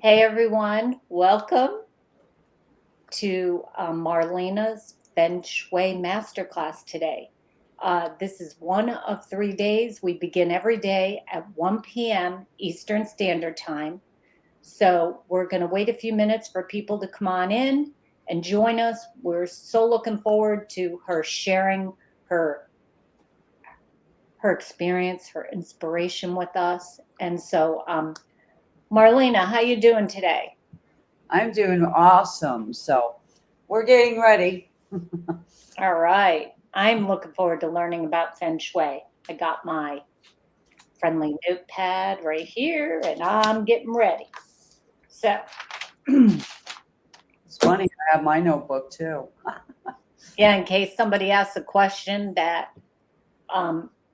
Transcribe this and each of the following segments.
Hey everyone, welcome to Marlena's Feng Shui Masterclass today. This is one of 3 days. We begin every day at 1 p.m. Eastern Standard Time. So we're going to wait a few minutes for people to come on in and join us. We're so looking forward to her sharing her her experience, her inspiration with us. And so, Marlena, how you doing today? I'm doing awesome. So we're getting ready. All right. I'm looking forward to learning about Feng Shui. I got my friendly notepad right here and I'm getting ready. So, It's funny, I have my notebook too. yeah, in case somebody asks a question that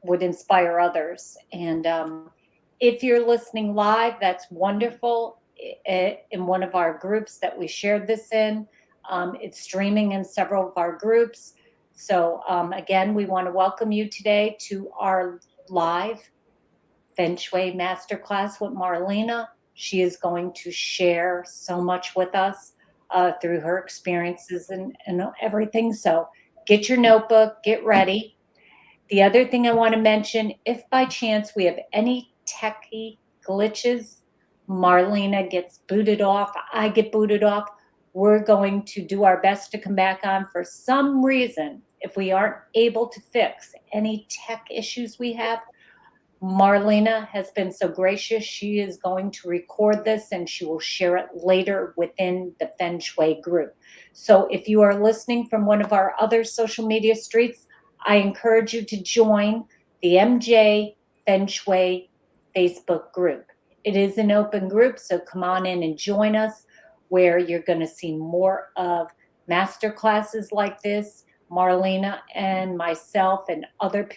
would inspire others. And if you're listening live, that's wonderful. In one of our groups that we shared this in, it's streaming in several of our groups. So, again, we want to welcome you today to our live Feng Shui Masterclass with Marlena. She is going to share so much with us through her experiences and everything. So get your notebook, get ready. The other thing I want to mention, if by chance we have any techie glitches, Marlena gets booted off, I get booted off, we're going to do our best to come back on. For some reason, if we aren't able to fix any tech issues we have, Marlena has been so gracious. She is going to record this and she will share it later within the Feng Shui group. So if you are listening from one of our other social media streets, I encourage you to join the MJ Feng Shui Facebook group. It is an open group, so come on in and join us where you're going to see more of master classes like this. Marlena and myself and other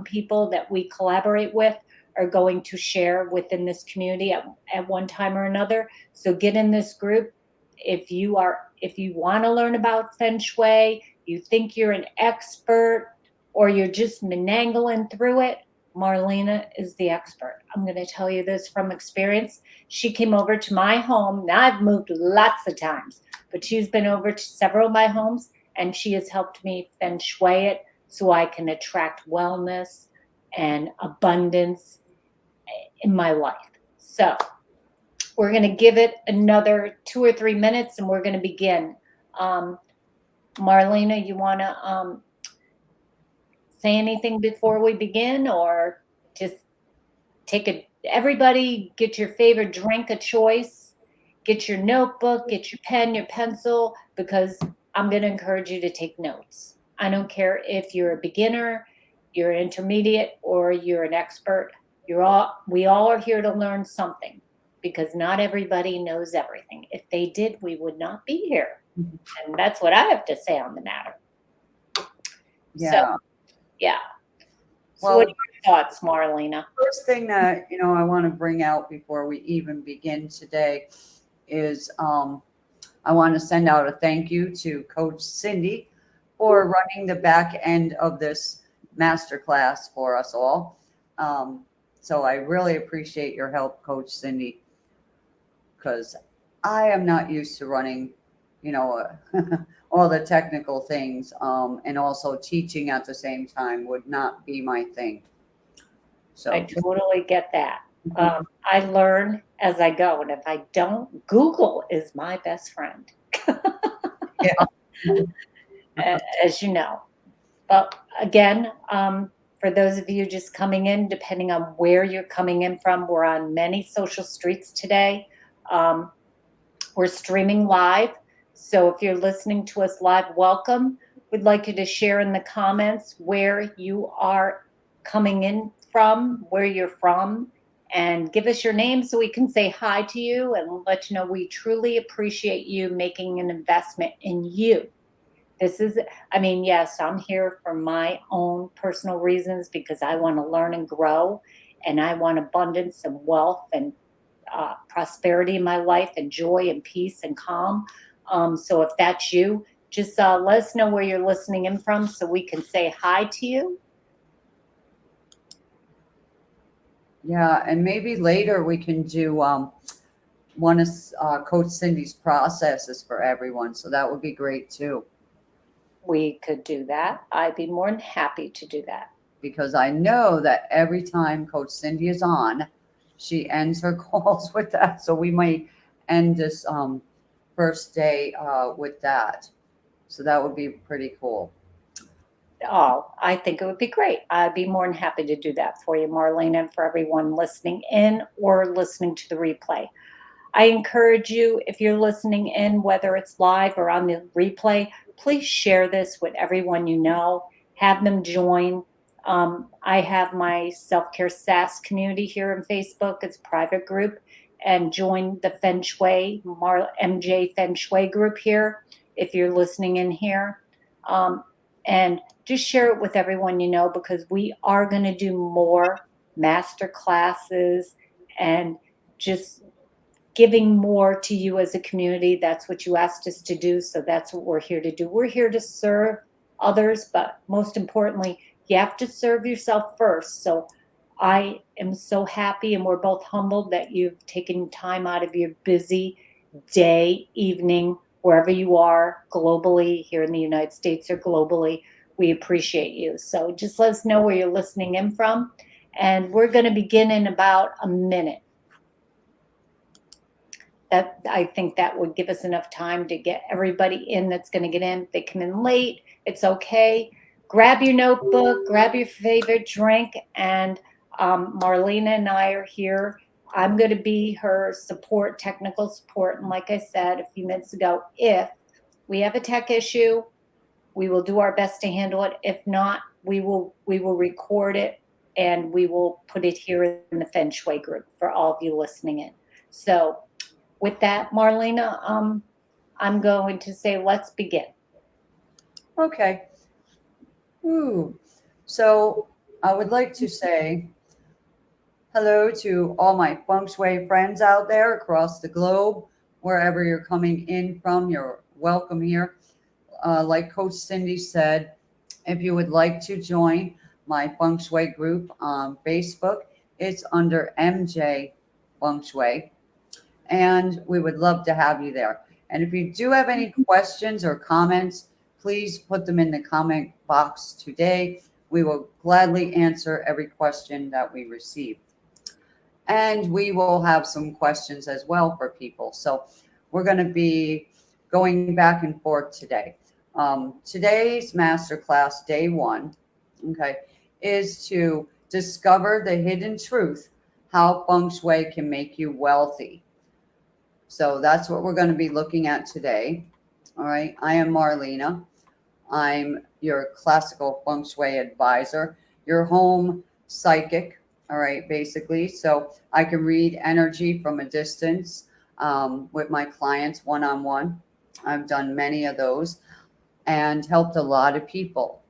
people that we collaborate with are going to share within this community at one time or another. So get in this group. If you want to learn about Feng Shui, you think you're an expert, or you're just menangling through it, Marlena is the expert. I'm going to tell you this from experience. She came over to my home. Now I've moved lots of times, but she's been over to several of my homes and she has helped me Feng Shui it so I can attract wellness and abundance in my life. So we're going to give it another 2 or 3 minutes and we're going to begin. Um, Marlena, you want to say anything before we begin, or just everybody get your favorite drink of choice, get your notebook, get your pen, your pencil, because I'm going to encourage you to take notes. I don't care if you're a beginner, you're intermediate, or you're an expert. We all are here to learn something, because not everybody knows everything. If they did, we would not be here. And that's what I have to say on the matter. So, Yeah. yeah. So what Well, are your thoughts, Marlena? first thing that I want to bring out before we even begin today is I want to send out a thank you to Coach Cindy for running the back end of this masterclass for us all. So I really appreciate your help, Coach Cindy, because I am not used to running, you know, all the technical things, and also teaching at the same time would not be my thing. I So, totally get that. I learn as I go, and if I don't, Google is my best friend, yeah, as you know. But again, for those of you just coming in, depending on where you're coming in from, we're on many social streets today. Um, we're streaming live. So if you're listening to us live, welcome. We'd like you to share in the comments where you are coming in from, where you're from, and give us your name so we can say hi to you and let you know we truly appreciate you making an investment in you. This is, I mean, yes, I'm here for my own personal reasons because I want to learn and grow and I want abundance and wealth and prosperity in my life and joy and peace and calm. So if that's you, just let us know where you're listening in from so we can say hi to you. yeah, and maybe later we can do one of Coach Cindy's processes for everyone. So that would be great too. We could do that. I'd be more than happy to do that. Because I know that every time Coach Cindy is on, she ends her calls with that. So we might end this first day with that. So that would be pretty cool. Oh, I think it would be great. I'd be more than happy to do that for you, Marlene, and for everyone listening in or listening to the replay. I encourage you, if you're listening in, whether it's live or on the replay, please share this with everyone you know. Have them join. I have my Self Care SAS community here on Facebook. It's a private group. And join the Feng Shui, MJ Feng Shui group here if you're listening in here. And just share it with everyone you know, because we are going to do more master classes and just giving more to you as a community. That's what you asked us to do. So that's what we're here to do. We're here to serve others, but most importantly, you have to serve yourself first. So I am so happy, and we're both humbled that you've taken time out of your busy day, evening, wherever you are globally, here in the United States or globally. We appreciate you. So just let us know where you're listening in from. And we're going to begin in about a minute. That, I think that would give us enough time to get everybody in that's going to get in. If they come in late, it's okay. Grab your notebook, grab your favorite drink, and Marlena and I are here. I'm going to be her support, technical support. And like I said a few minutes ago, if we have a tech issue, we will do our best to handle it. If not, we will record it and we will put it here in the Feng Shui group for all of you listening in. So with that, Marlena, I'm going to say, let's begin. Okay. Ooh. So I would like to say hello to all my Feng Shui friends out there across the globe. Wherever you're coming in from, you're welcome here. Like Coach Cindy said, if you would like to join my Feng Shui group on Facebook, it's under MJ Feng Shui. And we would love to have you there. And if you do have any questions or comments, please put them in the comment box today. We will gladly answer every question that we receive. And we will have some questions as well for people. So we're going to be going back and forth today. Today's masterclass, day one, okay, is to discover the hidden truth, how Feng Shui can make you wealthy. So that's what we're going to be looking at today. All right. I am Marlena. I'm your classical Feng Shui advisor, your home psychic. All right. Basically. So I can read energy from a distance with my clients one-on-one. I've done many of those and helped a lot of people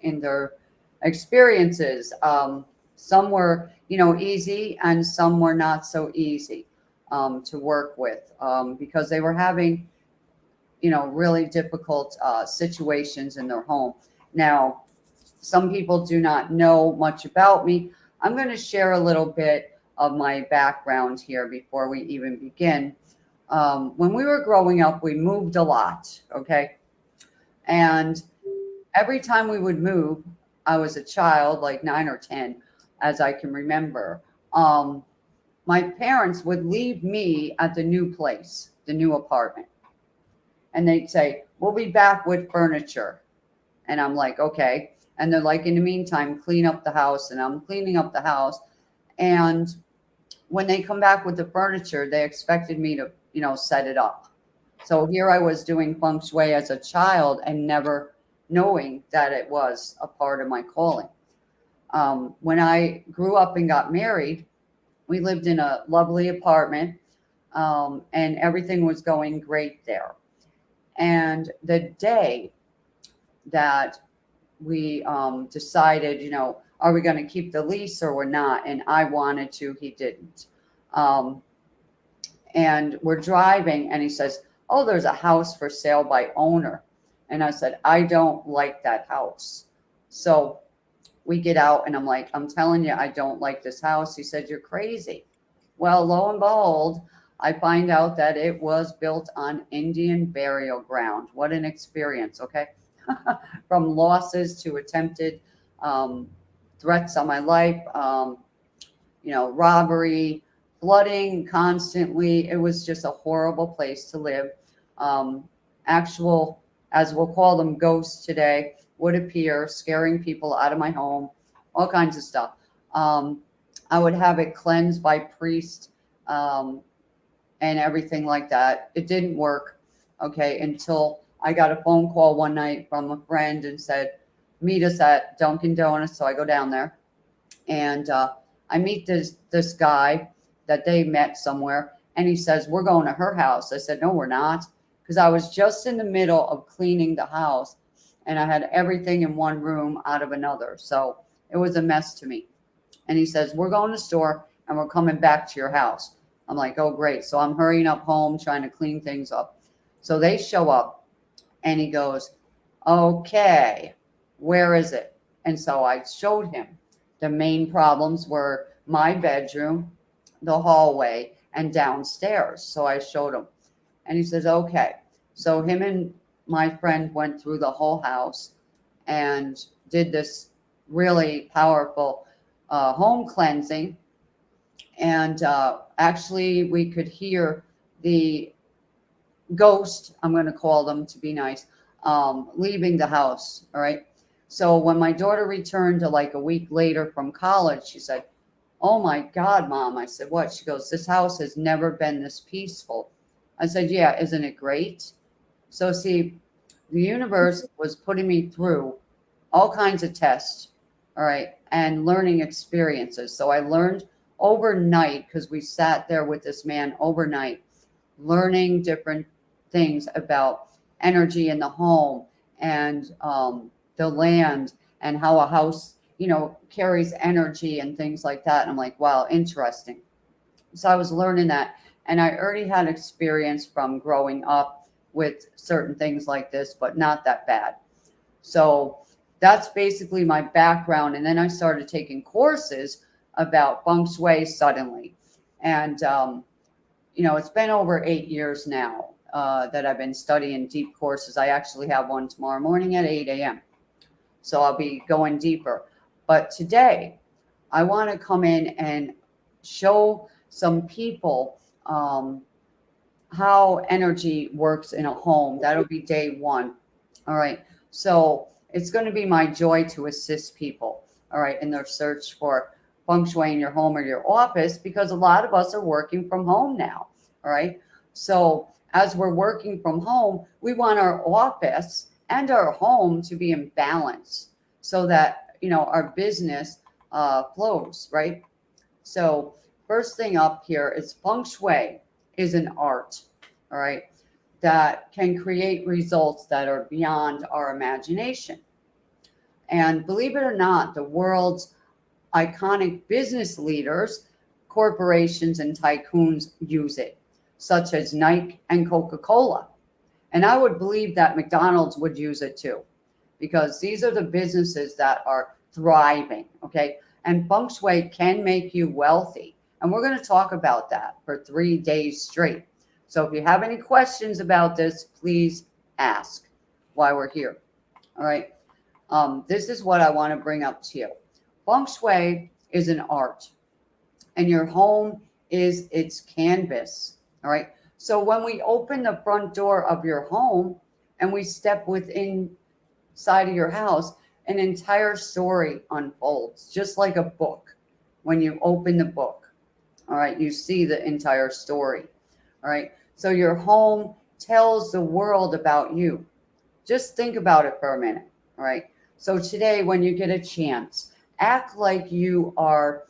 in their experiences. Some were, easy, and some were not so easy to work with because they were having, really difficult situations in their home. Now, some people do not know much about me. I'm going to share a little bit of my background here before we even begin. When we were growing up, we moved a lot, okay? And every time we would move, I was a child, like 9 or 10, as I can remember. My parents would leave me at the new place, the new apartment. And they'd say, we'll be back with furniture. And I'm like, okay. And they're like, in the meantime, clean up the house. And I'm cleaning up the house. And when they come back with the furniture, they expected me to, set it up. So here I was doing Feng Shui as a child and never knowing that it was a part of my calling. When I grew up and got married, we lived in a lovely apartment and everything was going great there. And the day that we decided, are we going to keep the lease or we're not? And I wanted to, he didn't. And we're driving and he says, oh, there's a house for sale by owner. And I said, I don't like that house. So we get out and I'm like, I'm telling you, I don't like this house. He said, you're crazy. Well, lo and behold, I find out that it was built on Indian burial ground. What an experience, okay? From losses to attempted um, threats on my life, robbery, flooding constantly. It was just a horrible place to live. Um, Actual, as we'll call them, ghosts today would appear, scaring people out of my home, all kinds of stuff. Um, I would have it cleansed by priest and everything like that. It didn't work, okay, until I got a phone call one night from a friend and said, meet us at Dunkin' Donuts. So I go down there and I meet this guy that they met somewhere, and he says, we're going to her house. I said, no, we're not, because I was just in the middle of cleaning the house and I had everything in one room out of another. So it was a mess to me. And he says, we're going to the store and we're coming back to your house. I'm like, oh, great. So I'm hurrying up home, trying to clean things up. So they show up and he goes, okay, where is it? And so I showed him. The main problems were my bedroom, the hallway, and downstairs. So I showed him. And he says, okay. So him and my friend went through the whole house and did this really powerful home cleansing. And actually, we could hear the ghost, I'm going to call them to be nice, leaving the house. All right. So when my daughter returned like a week later from college, she said, oh my God, Mom. I said, what? She goes, this house has never been this peaceful. I said, yeah, isn't it great? So see, the universe was putting me through all kinds of tests, all right, and learning experiences. So I learned overnight, because we sat there with this man overnight, learning different things about energy in the home and the land and how a house, carries energy and things like that. And I'm like, wow, interesting. So I was learning that. And I already had experience from growing up with certain things like this, but not that bad. So that's basically my background. And then I started taking courses about Feng Shui suddenly. And, it's been over 8 years now that I've been studying deep courses. I actually have one tomorrow morning at 8 a.m. So I'll be going deeper. But today, I want to come in and show some people how energy works in a home. That'll be day one. All right. So it's going to be my joy to assist people, all right, in their search for Feng Shui in your home or your office, because a lot of us are working from home now. All right. So as we're working from home, we want our office and our home to be in balance so that, our business flows, right? So first thing up here is Feng Shui is an art, all right, that can create results that are beyond our imagination. And believe it or not, the world's iconic business leaders, corporations, and tycoons use it, such as Nike and Coca-Cola. And I would believe that McDonald's would use it too, because these are the businesses that are thriving, okay? And Feng Shui can make you wealthy. And we're going to talk about that for 3 days straight. So if you have any questions about this, please ask while we're here. All right. This is what I want to bring up to you. Feng Shui is an art, and your home is its canvas. All right. So when we open the front door of your home and we step within side of your house, an entire story unfolds, just like a book. When you open the book, all right, you see the entire story. All right. So your home tells the world about you. Just think about it for a minute. All right. So today, when you get a chance, act like you are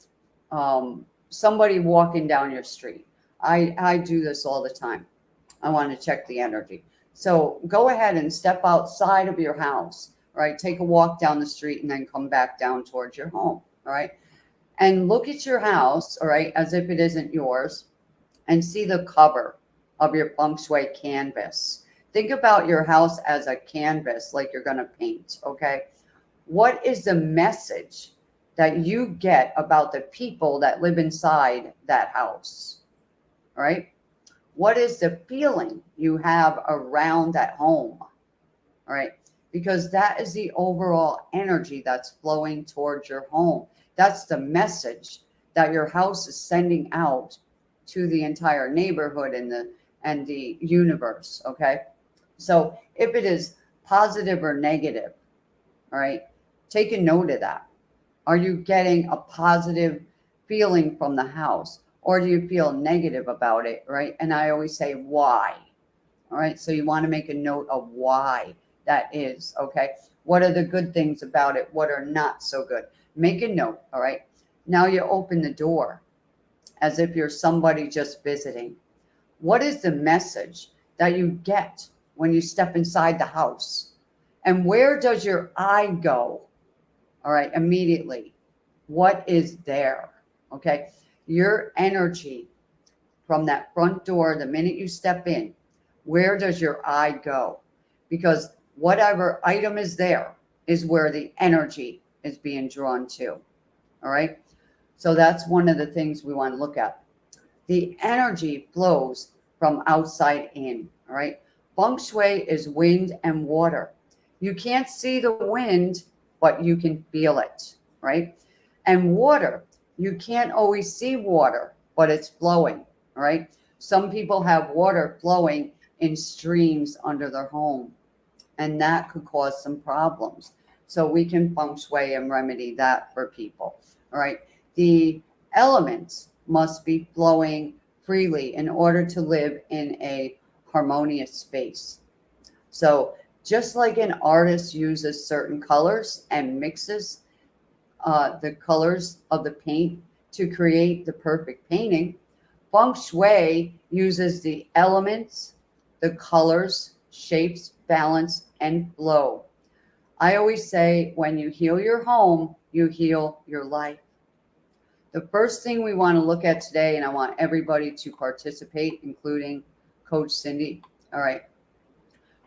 somebody walking down your street. I do this all the time. I want to check the energy. So go ahead and step outside of your house, right? Take a walk down the street and then come back down towards your home, all right? And look at your house, all right, as if it isn't yours, and see the cover of your Feng Shui canvas. Think about your house as a canvas, like you're going to paint, okay? What is the message that you get about the people that live inside that house, all right? What is the feeling you have around that home? All right. Because that is the overall energy that's flowing towards your home. That's the message that your house is sending out to the entire neighborhood and the universe. Okay. So if it is positive or negative, all right, take a note of that. Are you getting a positive feeling from the house, or do you feel negative about it? Right. And I always say, why? All right. So you want to make a note of why that is. Okay. What are the good things about it? What are not so good? Make a note. All right. Now you open the door as if you're somebody just visiting. What is the message that you get when you step inside the house? And where does your eye go? All right. Immediately. What is there? Okay. Your energy from that front door, the minute you step in, where does your eye go? Because whatever item is there is where the energy is being drawn to. All right. So that's one of the things we want to look at. The energy flows from outside in. All right. Feng Shui is wind and water. You can't see the wind, but you can feel it. Right. And water, you can't always see water, but it's flowing. All right. Some people have water flowing in streams under their home, and that could cause some problems. So we can feng shui and remedy that for people. All right. The elements must be flowing freely in order to live in a harmonious space. So just like an artist uses certain colors and mixes the colors of the paint to create the perfect painting, Feng Shui uses the elements, the colors, shapes, balance, and flow. I always say when you heal your home, you heal your life. The first thing we want to look at today, and I want everybody to participate, including Coach Cindy. All right.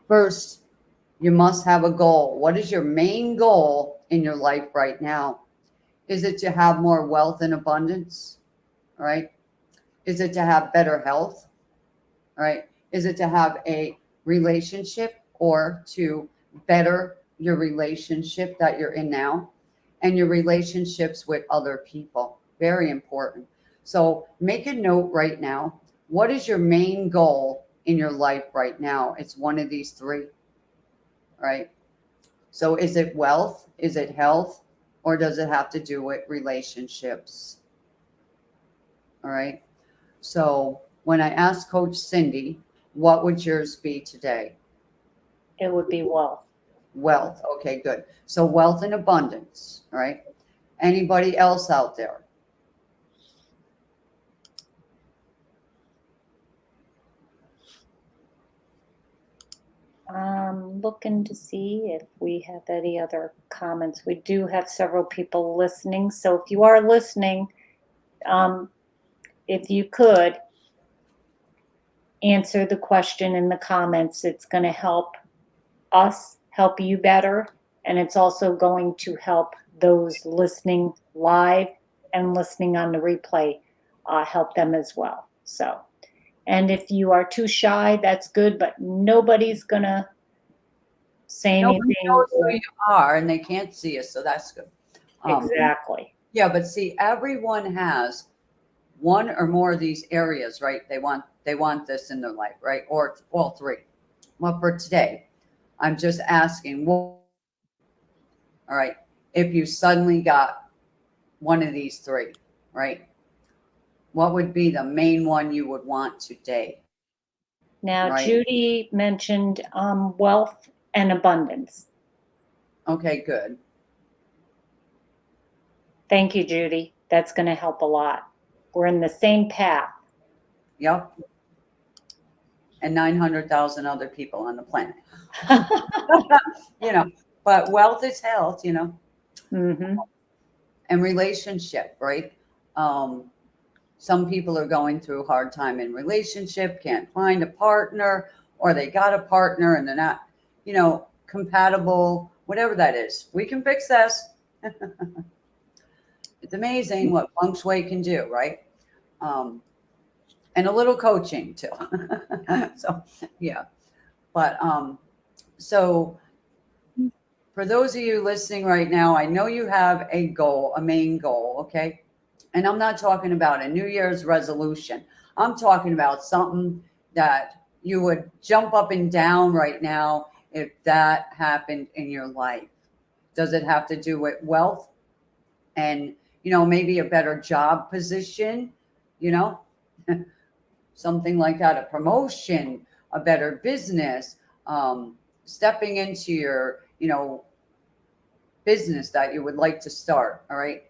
First, you must have a goal. What is your main goal in your life right now? Is it to have more wealth and abundance? All right. Is it to have better health? All right. Is it to have a relationship or to better your relationship that you're in now and your relationships with other people? Very important. So make a note right now. What is your main goal in your life right now? It's one of these three, right? So is it wealth? Is it health? Or does it have to do with relationships? All right. So when I asked Coach Cindy, what would yours be today? It would be wealth. Wealth. Okay, good. So wealth and abundance. All right. Anybody else out there? Looking to see if we have any other comments. We do have several people listening. So if you are listening, if you could answer the question in the comments, it's going to help us help you better. And it's also going to help those listening live and listening on the replay, help them as well. So, and if you are too shy, that's good, but nobody's going to say Nobody anything. knows who you are and they can't see us, so that's good. Exactly. Yeah, but see, everyone has one or more of these areas, right? They want this in their life, right? Or all three. Well, for today, I'm just asking, well, all right, if you suddenly got one of these three, right? What would be the main one you would want today? Now, Right. Judy mentioned wealth and abundance. Okay, good. Thank you, Judy. That's going to help a lot. We're in the same path. Yep. And 900,000 other people on the planet. But wealth is health, Mm-hmm. and relationship, right? Some people are going through a hard time in relationship, can't find a partner, or they got a partner and they're not, compatible, whatever that is. We can fix this. It's amazing what Feng Shui can do, right? and a little coaching too. So, yeah. But so for those of you listening right now, I know you have a goal, a main goal, okay? And I'm not talking about a New Year's resolution. I'm talking about something that you would jump up and down right now if that happened in your life. Does it have to do with wealth and, maybe a better job position, you know, something like that, a promotion, a better business, stepping into your, business that you would like to start, all right?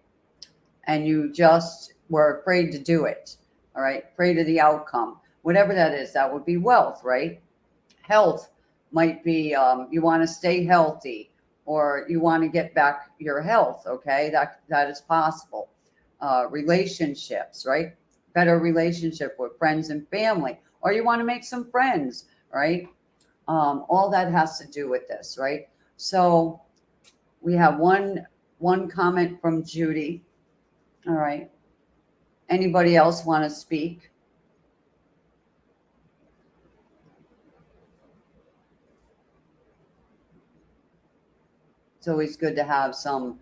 And you just were afraid to do it, all right? Afraid of the outcome, whatever that is, that would be wealth, right? Health might be you want to stay healthy or you want to get back your health, okay? That is possible. Relationships, right? Better relationship with friends and family, or you want to make some friends, right? All that has to do with this, right? So we have one comment from Judy. All right. Anybody else want to speak? It's always good to have some,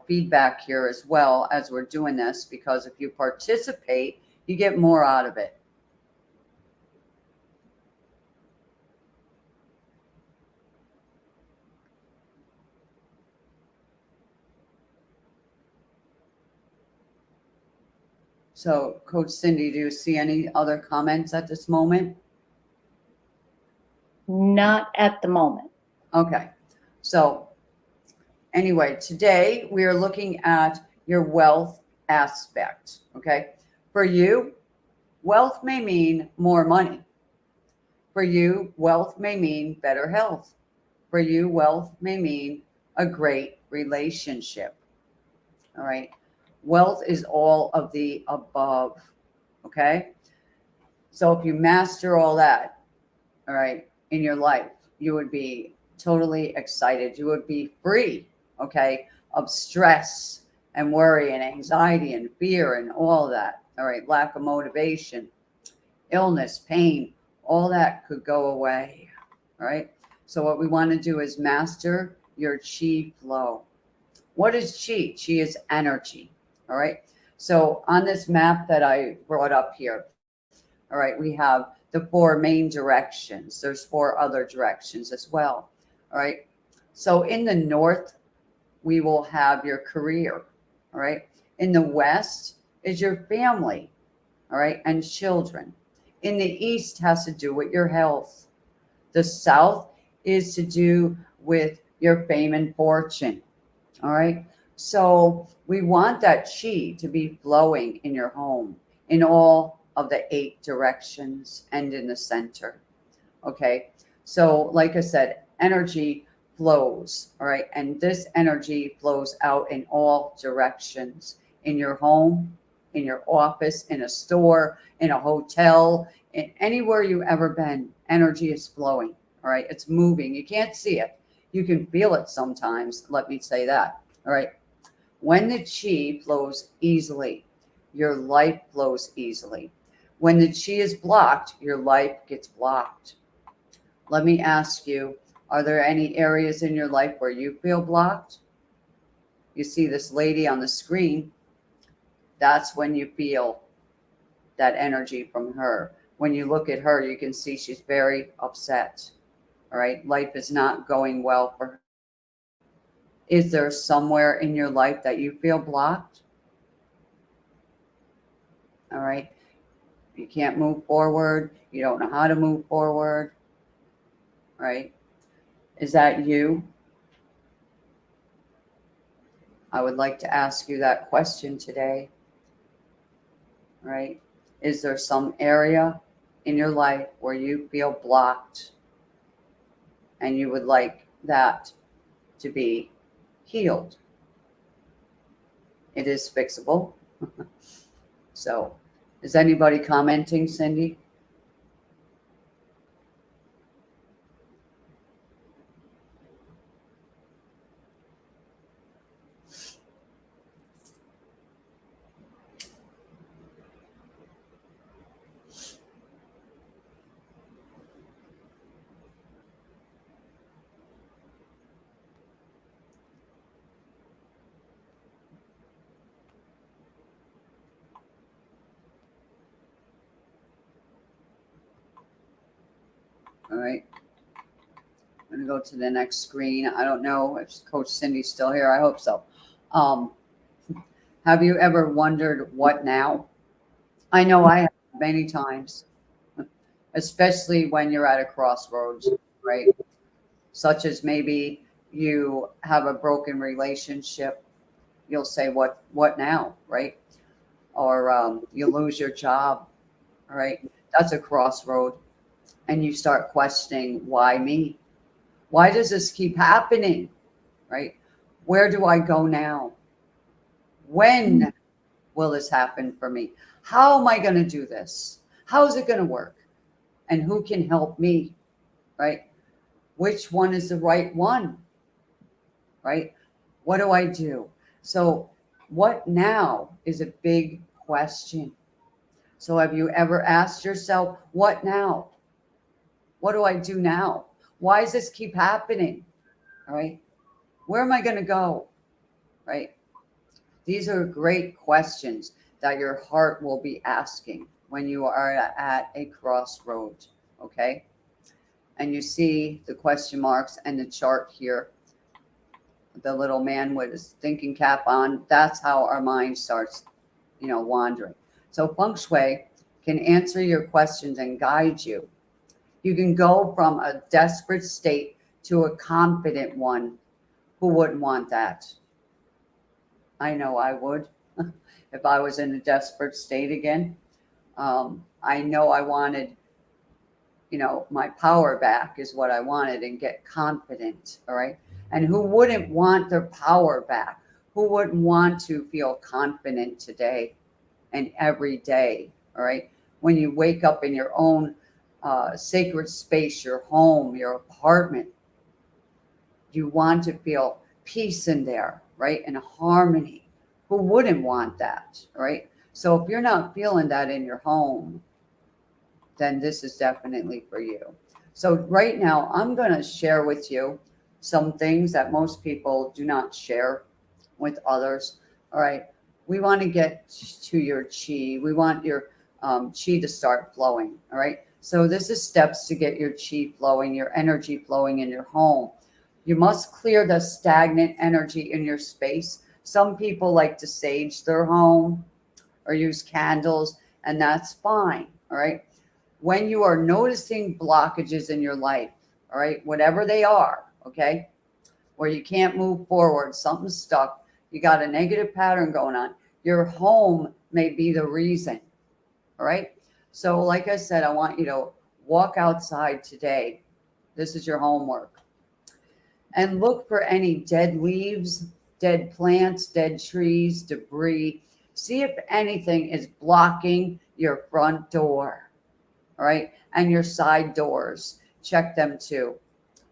feedback here as well as we're doing this, because if you participate, you get more out of it. So, Coach Cindy, do you see any other comments at this moment? Not at the moment. Okay. So, anyway, today we are looking at your wealth aspect. Okay. For you, wealth may mean more money. For you, wealth may mean better health. For you, wealth may mean a great relationship. All right. Wealth is all of the above. Okay. So if you master all that, all right, in your life, you would be totally excited. You would be free, okay, of stress and worry and anxiety and fear and all that. All right. Lack of motivation, illness, pain, all that could go away. All right. So what we want to do is master your chi flow. What is chi? Chi is energy. All right. So on this map that I brought up here, all right, we have the four main directions. There's four other directions as well. All right. So in the north, we will have your career. All right. In the west is your family. All right. And children. In the east has to do with your health. The south is to do with your fame and fortune. All right. So we want that chi to be flowing in your home in all of the 8 directions and in the center. Okay. So, like I said, energy flows. All right. And this energy flows out in all directions in your home, in your office, in a store, in a hotel, in anywhere you've ever been. Energy is flowing. All right. It's moving. You can't see it. You can feel it sometimes. Let me say that. All right. When the chi flows easily, your life flows easily. When the chi is blocked, your life gets blocked. Let me ask you, are there any areas in your life where you feel blocked? You see this lady on the screen. That's when you feel that energy from her. When you look at her, you can see she's very upset. All right. Life is not going well for her. Is there somewhere in your life that you feel blocked? All right. You can't move forward. You don't know how to move forward. Right? Is that you? I would like to ask you that question today. Right? Is there some area in your life where you feel blocked and you would like that to be healed? It is fixable. So, is anybody commenting, Cindy? All right. I'm going to go to the next screen. I don't know if Coach Cindy's still here. I hope so. Um, have you ever wondered what now? I know I have many times, especially when you're at a crossroads, right? Such as maybe you have a broken relationship. You'll say, what now, right? Or you lose your job, right? That's a crossroad. And you start questioning, why me? Why does this keep happening, right? Where do I go now? When will this happen for me? How am I going to do this? How is it going to work? And who can help me, right? Which one is the right one, right? What do I do? So, what now is a big question. So, have you ever asked yourself, what now? What do I do now? Why does this keep happening? All right. Where am I going to go? Right. These are great questions that your heart will be asking when you are at a crossroads. Okay. And you see the question marks and the chart here. The little man with his thinking cap on. That's how our mind starts, wandering. So Feng Shui can answer your questions and guide you. You can go from a desperate state to a confident one. Who wouldn't want that? I know I would if I was in a desperate state again. I know I wanted, my power back is what I wanted and get confident. All right. And who wouldn't want their power back? Who wouldn't want to feel confident today and every day? All right. When you wake up in your own sacred space, your home, your apartment, you want to feel peace in there, right? And harmony. Who wouldn't want that, right? So if you're not feeling that in your home, then this is definitely for you. So right now, I'm going to share with you some things that most people do not share with others. All right. We want to get to your chi. We want your chi to start flowing. All right. So this is steps to get your chi flowing, your energy flowing in your home. You must clear the stagnant energy in your space. Some people like to sage their home or use candles, and that's fine. All right. When you are noticing blockages in your life, all right, whatever they are, okay, where you can't move forward, something's stuck, you got a negative pattern going on, your home may be the reason. All right. So, like I said, I want you to walk outside today. This is your homework. And look for any dead leaves, dead plants, dead trees, debris. See if anything is blocking your front door. All right. And your side doors. Check them too.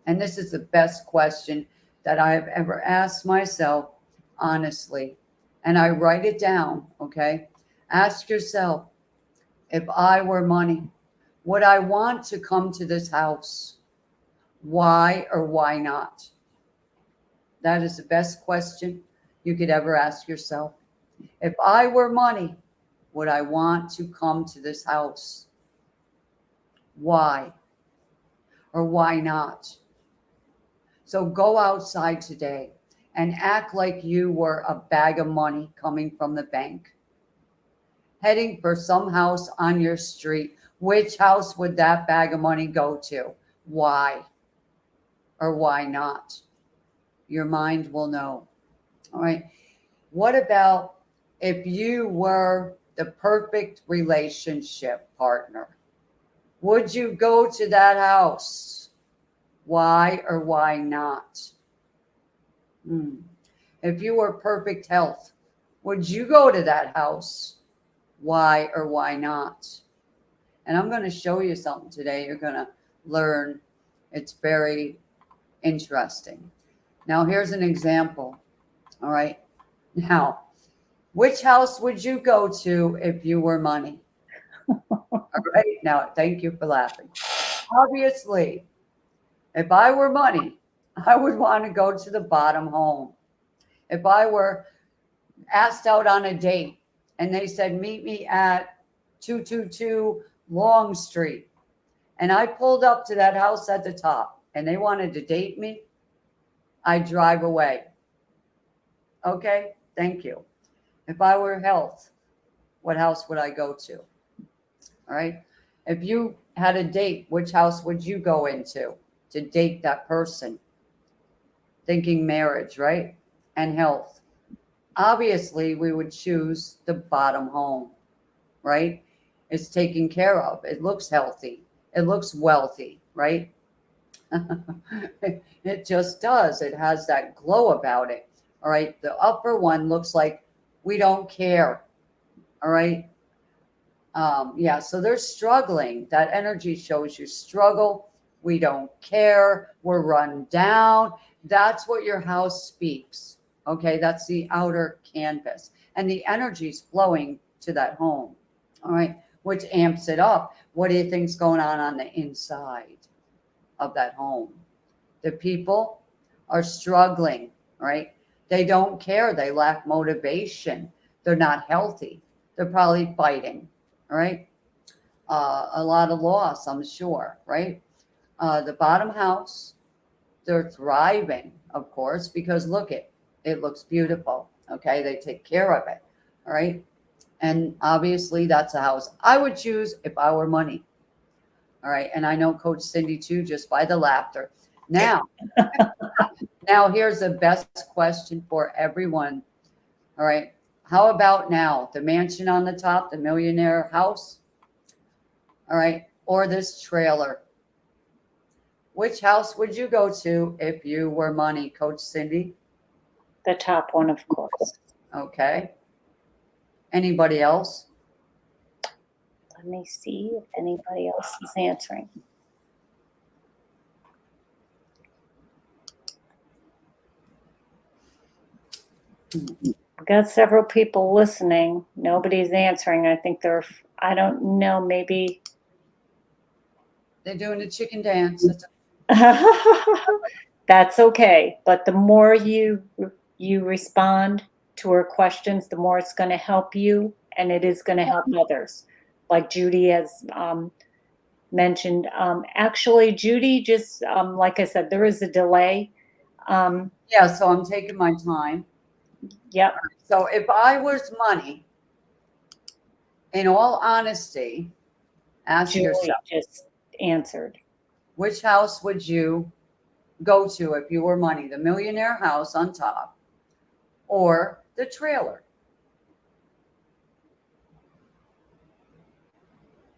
And this is the best question that I have ever asked myself, honestly. And I write it down. Okay. Ask yourself, if I were money, would I want to come to this house? Why or why not? That is the best question you could ever ask yourself. If I were money, would I want to come to this house? Why or why not? So go outside today and act like you were a bag of money coming from the bank, heading for some house on your street. Which house would that bag of money go to? Why or why not? Your mind will know. All right. What about if you were the perfect relationship partner? Would you go to that house? Why or why not? If you were perfect health, would you go to that house? Why or why not? And I'm going to show you something today. You're going to learn. It's very interesting. Now, here's an example. All right. Now, which house would you go to if you were money? All right. Now, thank you for laughing. Obviously, if I were money, I would want to go to the bottom home. If I were asked out on a date and they said, meet me at 222 Long Street, and I pulled up to that house at the top and they wanted to date me, I'd drive away. Okay, thank you. If I were health, what house would I go to? All right. If you had a date, which house would you go into to date that person? Thinking marriage, right? And health. Obviously, we would choose the bottom home, right? It's taken care of. It looks healthy. It looks wealthy, right? It just does. It has that glow about it. All right. The upper one looks like we don't care. All right. Yeah. So they're struggling. That energy shows you struggle. We don't care. We're run down. That's what your house speaks. Okay. That's the outer canvas. And the energy's flowing to that home. All right. Which amps it up. What do you think's going on the inside of that home? The people are struggling, right? They don't care. They lack motivation. They're not healthy. They're probably fighting, right? A lot of loss, I'm sure, right? The bottom house, they're thriving, of course, because look, it looks beautiful. Okay, they take care of it, all right? And obviously, that's a house I would choose if I were money. All right, and I know Coach Cindy too, just by the laughter. Now, here's the best question for everyone. All right. How about now? The mansion on the top, the millionaire house. All right. Or this trailer. Which house would you go to if you were money, Coach Cindy? The top one, of course. Okay. Anybody else? Let me see if anybody else is answering. We've got several people listening. Nobody's answering. I think I don't know, maybe. They're doing the chicken dance. That's okay. But the more you respond to her questions, the more it's going to help you, and it is going to help others. Like Judy has mentioned. Actually, Judy, just like I said, there is a delay. Yeah, so I'm taking my time. Yep. So if I was money, in all honesty, ask Julie yourself, just answered. which house would you go to if you were money? The millionaire house on top or the trailer?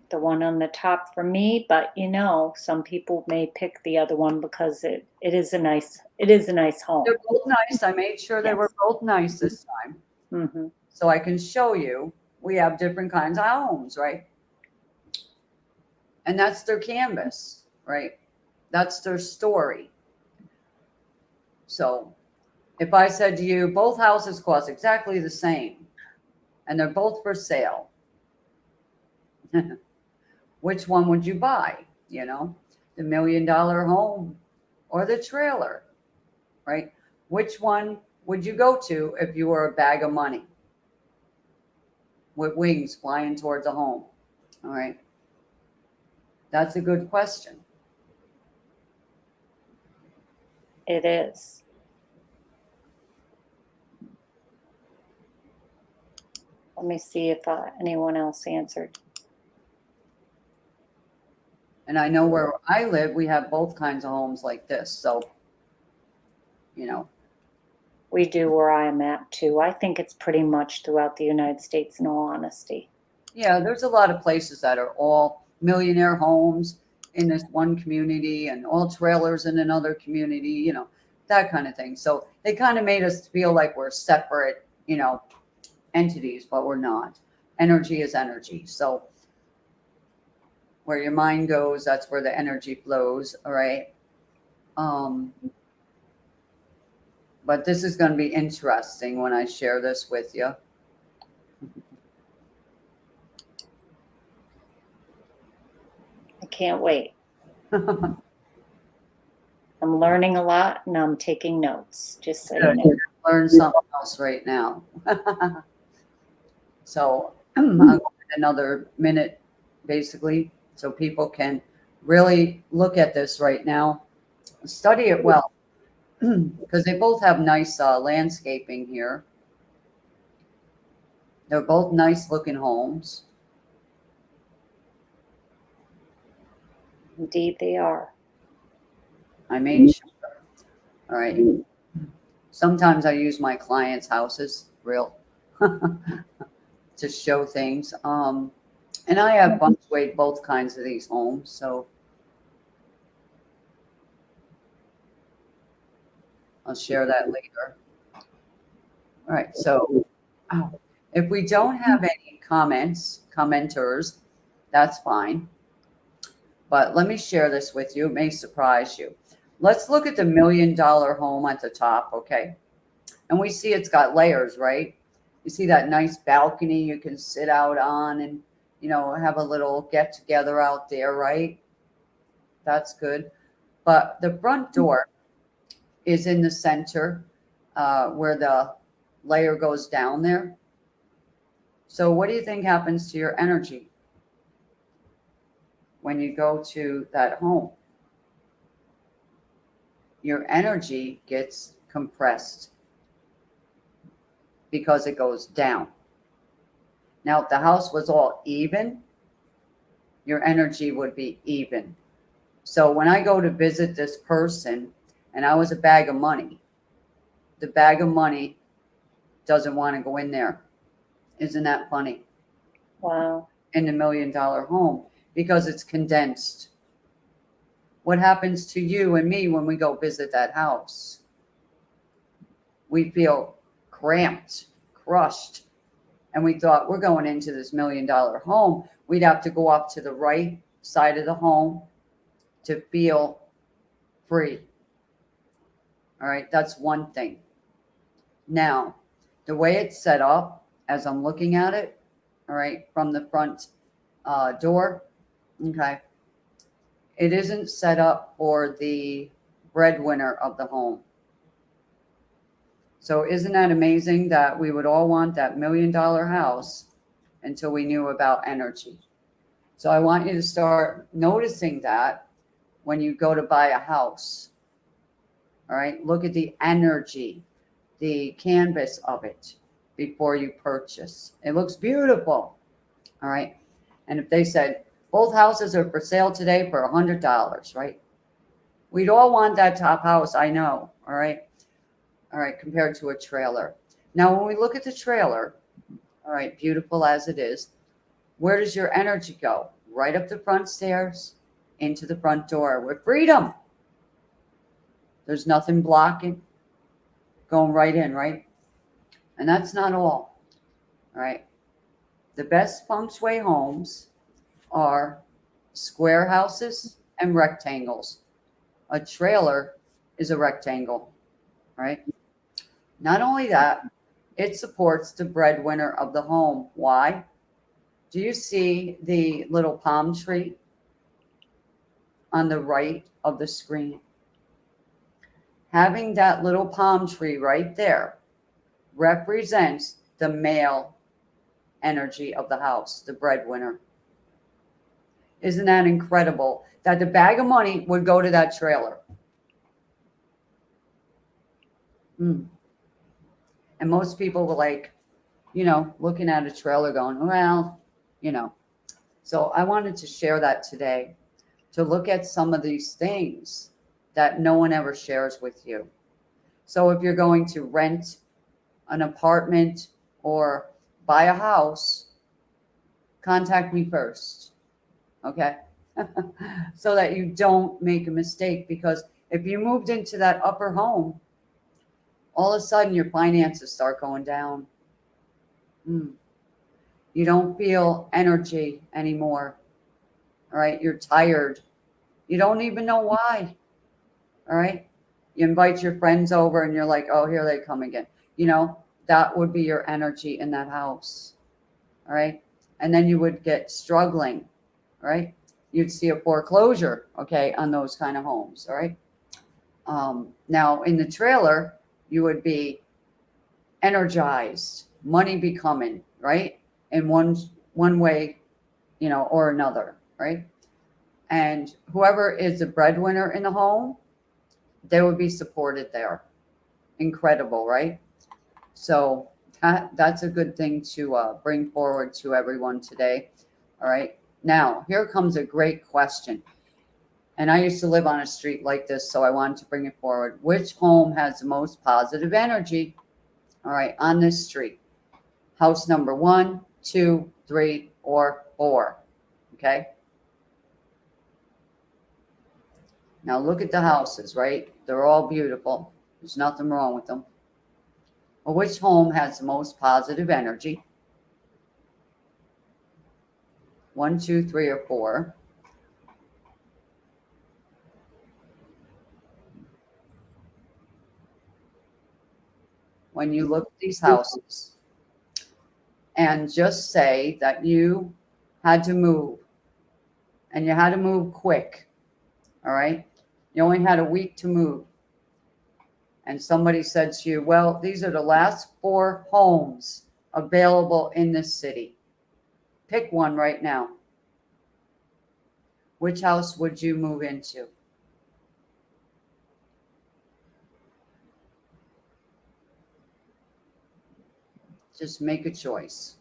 The one on the top for me, but some people may pick the other one because it is a nice home. They're both nice. I made sure they were both nice this time. Mm-hmm. So I can show you we have different kinds of homes, right? And that's their canvas, right? That's their story. So if I said to you, both houses cost exactly the same and they're both for sale, which one would you buy? The $1 million home or the trailer, right? Which one would you go to if you were a bag of money with wings flying towards a home? All right. That's a good question. It is. Let me see if anyone else answered. And I know where I live, we have both kinds of homes like this. So, We do where I am at too. I think it's pretty much throughout the United States, in all honesty. Yeah, there's a lot of places that are all millionaire homes in this one community and all trailers in another community, that kind of thing. So they kind of made us feel like we're separate, entities, but we're not. Energy is energy. So where your mind goes, that's where the energy flows. All right. But this is going to be interesting when I share this with you. I can't wait. I'm learning a lot and I'm taking notes, just so you know. Learn something else right now. So I'll give it another minute, basically, so people can really look at this right now. Study it well because they both have nice landscaping here. They're both nice looking homes. Indeed, they are. I made sure. All right. Sometimes I use my clients' houses, real, to show things. And I have punctuate both kinds of these homes, so I'll share that later. All right. So if we don't have any commenters, that's fine. But let me share this with you. It may surprise you. Let's look at the $1 million home at the top, okay? And we see it's got layers, right? You see that nice balcony you can sit out on and, have a little get together out there, right? That's good. But the front door is in the center where the layer goes down there. So what do you think happens to your energy when you go to that home? Your energy gets compressed because it goes down. Now, if the house was all even, your energy would be even. So when I go to visit this person and I was a bag of money, the bag of money doesn't want to go in there. Isn't that funny? Wow. In the $1 million home because it's condensed. What happens to you and me when we go visit that house? We feel cramped, crushed. And we thought we're going into this $1 million home. We'd have to go up to the right side of the home to feel free. All right, that's one thing. Now, the way it's set up, as I'm looking at it, all right, from the front door, okay, it isn't set up for the breadwinner of the home. So isn't that amazing that we would all want that $1 million house until we knew about energy? So I want you to start noticing that when you go to buy a house. All right, look at the energy, the canvas of it before you purchase. It looks beautiful. All right. And if they said both houses are for sale today for $100, right? We'd all want that top house, I know. All right. All right, compared to a trailer. Now, when we look at the trailer, all right, beautiful as it is, where does your energy go? Right up the front stairs, into the front door with freedom. There's nothing blocking, going right in, right? And that's not all right? The best Feng Shui homes are square houses and rectangles. A trailer is a rectangle, right? Not only that, it supports the breadwinner of the home. Why? Do you see the little palm tree on the right of the screen? Having that little palm tree right there represents the male energy of the house, the breadwinner. Isn't that incredible that the bag of money would go to that trailer? And most people were like, looking at a trailer going, well, So I wanted to share that today, to look at some of these things that no one ever shares with you. So if you're going to rent an apartment or buy a house, contact me first, okay? So that you don't make a mistake, because if you moved into that upper home, all of a sudden your finances start going down. You don't feel energy anymore. All right. You're tired. You don't even know why. All right. You invite your friends over and you're like, oh, here they come again. That would be your energy in that house. All right. And then you would get struggling. All right. You'd see a foreclosure, okay, on those kind of homes. All right. Now in the trailer, you would be energized, money be coming, right? In one way, or another, right? And whoever is the breadwinner in the home, they would be supported there. Incredible, right? So that's a good thing to bring forward to everyone today. All right. Now, here comes a great question. And I used to live on a street like this, so I wanted to bring it forward. Which home has the most positive energy? All right, on this street. House number 1, 2, 3, or 4. Okay. Now look at the houses, right? They're all beautiful. There's nothing wrong with them. Well, which home has the most positive energy? 1, 2, 3, or 4. When you look at these houses and just say that you had to move and you had to move quick, all right? You only had a week to move. And somebody said to you, well, these are the last 4 homes available in this city. Pick one right now. Which house would you move into? Just make a choice.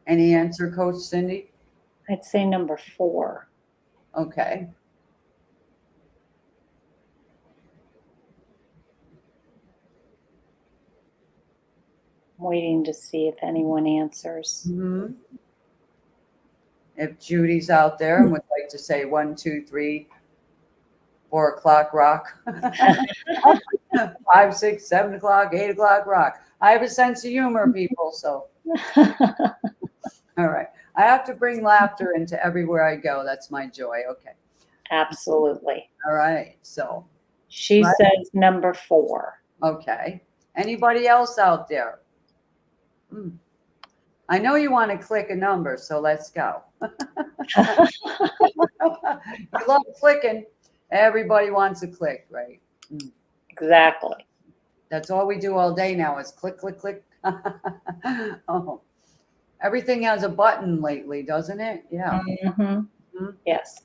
Any answer, Coach Cindy? I'd say number 4. Okay. I'm waiting to see if anyone answers. Mm-hmm. If Judy's out there and would like to say 1, 2, 3, 4 o'clock rock, 5, 6, 7 o'clock, 8 o'clock rock. I have a sense of humor, people. So, all right. I have to bring laughter into everywhere I go. That's my joy. Okay. Absolutely. All right. So, She right. says number 4. Okay. Anybody else out there? I know you want to click a number, so let's go. You love clicking. Everybody wants to click, right? Exactly. That's all we do all day now is click, click, click. Oh, everything has a button lately, doesn't it? Yeah. Mm-hmm. Yes.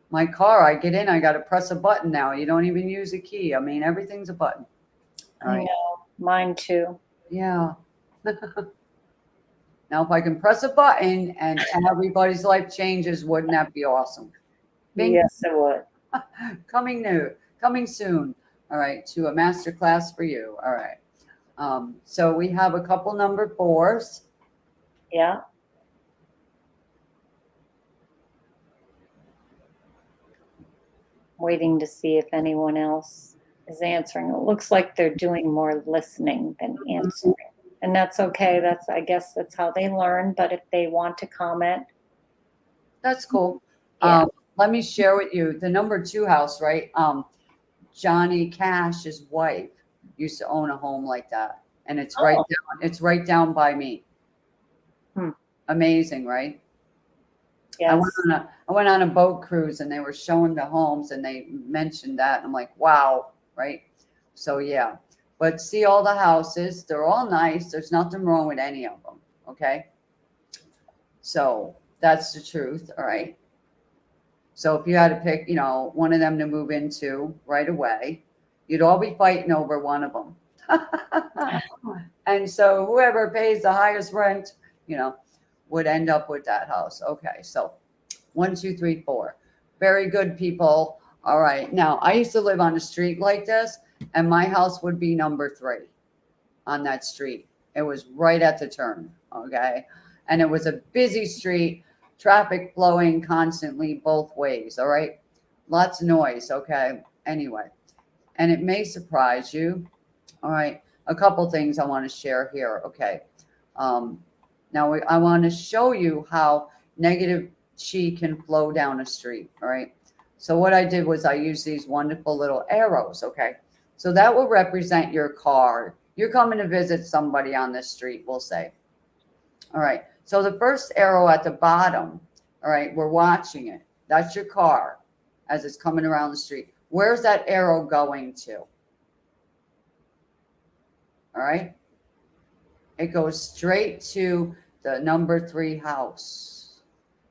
My car, I get in, I got to press a button now. You don't even use a key. I mean, everything's a button. All right. I know. Mine too. Yeah. Now, if I can press a button and everybody's life changes, wouldn't that be awesome? Bing. Yes, it would. Coming soon. All right, to a master class for you. All right. So we have a couple number 4s. Yeah. Waiting to see if anyone else is answering. It looks like they're doing more listening than answering. And that's okay. I guess that's how they learn. But if they want to comment. That's cool. Yeah. Let me share with you the number 2 house, right? Johnny Cash's wife used to own a home like that. And it's right down by me. Amazing, right? Yes. I went on a boat cruise and they were showing the homes and they mentioned that. And I'm like, wow, right? So yeah. But see all the houses, they're all nice. There's nothing wrong with any of them. Okay. So that's the truth. All right. So if you had to pick, one of them to move into right away, you'd all be fighting over one of them. And so whoever pays the highest rent, would end up with that house. Okay. So 1, 2, 3, 4. Very good, people. All right. Now, I used to live on a street like this, and my house would be number 3 on that street. It was right at the turn. Okay. And it was a busy street, traffic flowing constantly both ways. All right. Lots of noise. Okay. Anyway, and it may surprise you. All right. A couple things I want to share here. Okay. Now I want to show you how negative chi can flow down a street. All right. So what I did was I used these wonderful little arrows. Okay. So that will represent your car. You're coming to visit somebody on this street, we'll say. All right. So the first arrow at the bottom, all right, we're watching it. That's your car. as it's coming around the street. Where's that arrow going to? All right. It goes straight to the number 3 house.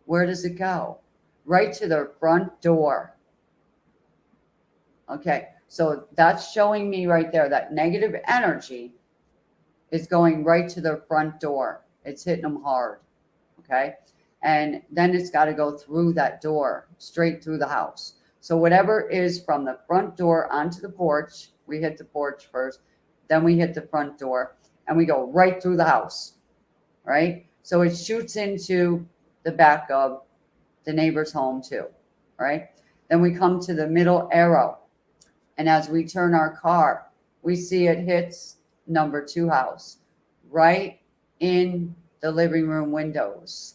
Where does it go? Right to the front door. Okay. So that's showing me right there that negative energy is going right to the front door. It's hitting them hard. Okay. And then it's got to go through that door, straight through the house. So whatever is from the front door onto the porch, we hit the porch first, then we hit the front door, and we go right through the house, right? So it shoots into the back of the neighbor's home too, right? Then we come to the middle arrow, and as we turn our car, we see it hits number 2 house, right in the living room windows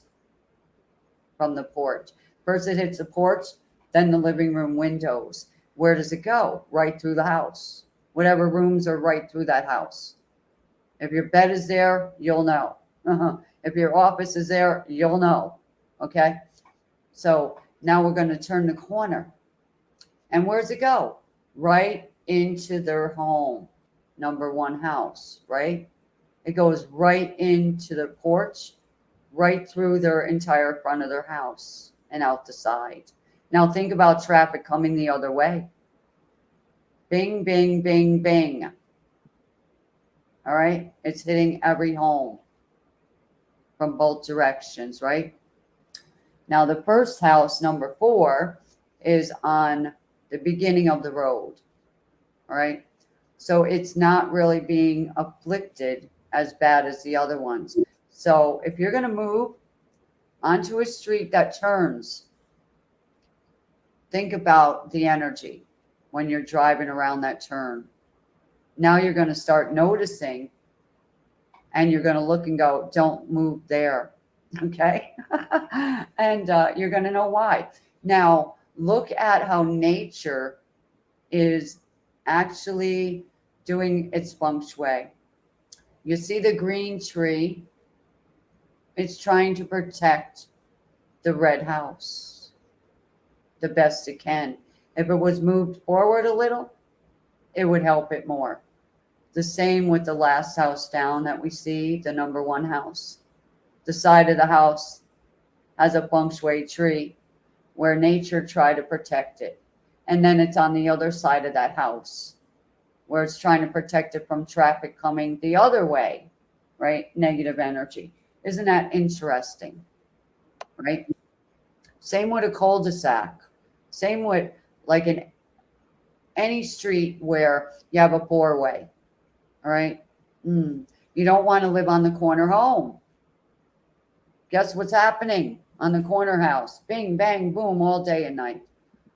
from the porch. First it hits the porch, then the living room windows. Where does it go? Right through the house. Whatever rooms are right through that house. If your bed is there, you'll know. If your office is there, you'll know. Okay? So now we're going to turn the corner. And where's it go? Right into their home. Number 1 house, right? It goes right into the porch, right through their entire front of their house and out the side. Now think about traffic coming the other way. Bing, bing, bing, bing. All right. It's hitting every home from both directions, right? Now the first house, number 4, is on the beginning of the road. All right. So it's not really being afflicted as bad as the other ones. So if you're going to move onto a street that turns, think about the energy when you're driving around that turn. Now you're going to start noticing, and you're going to look and go, don't move there. Okay. And you're going to know why. Now look at how nature is actually doing its feng shui. You see the green tree. It's trying to protect the red house the best it can. If it was moved forward a little, it would help it more. The same with the last house down that we see, the number 1 house. The side of the house has a feng shui tree where nature tried to protect it. And then it's on the other side of that house where it's trying to protect it from traffic coming the other way, right? Negative energy. Isn't that interesting? Right? Same with a cul-de-sac. Same with like in any street where you have a 4-way. All right. You don't want to live on the corner home. Guess what's happening on the corner house? Bing, bang, boom, all day and night.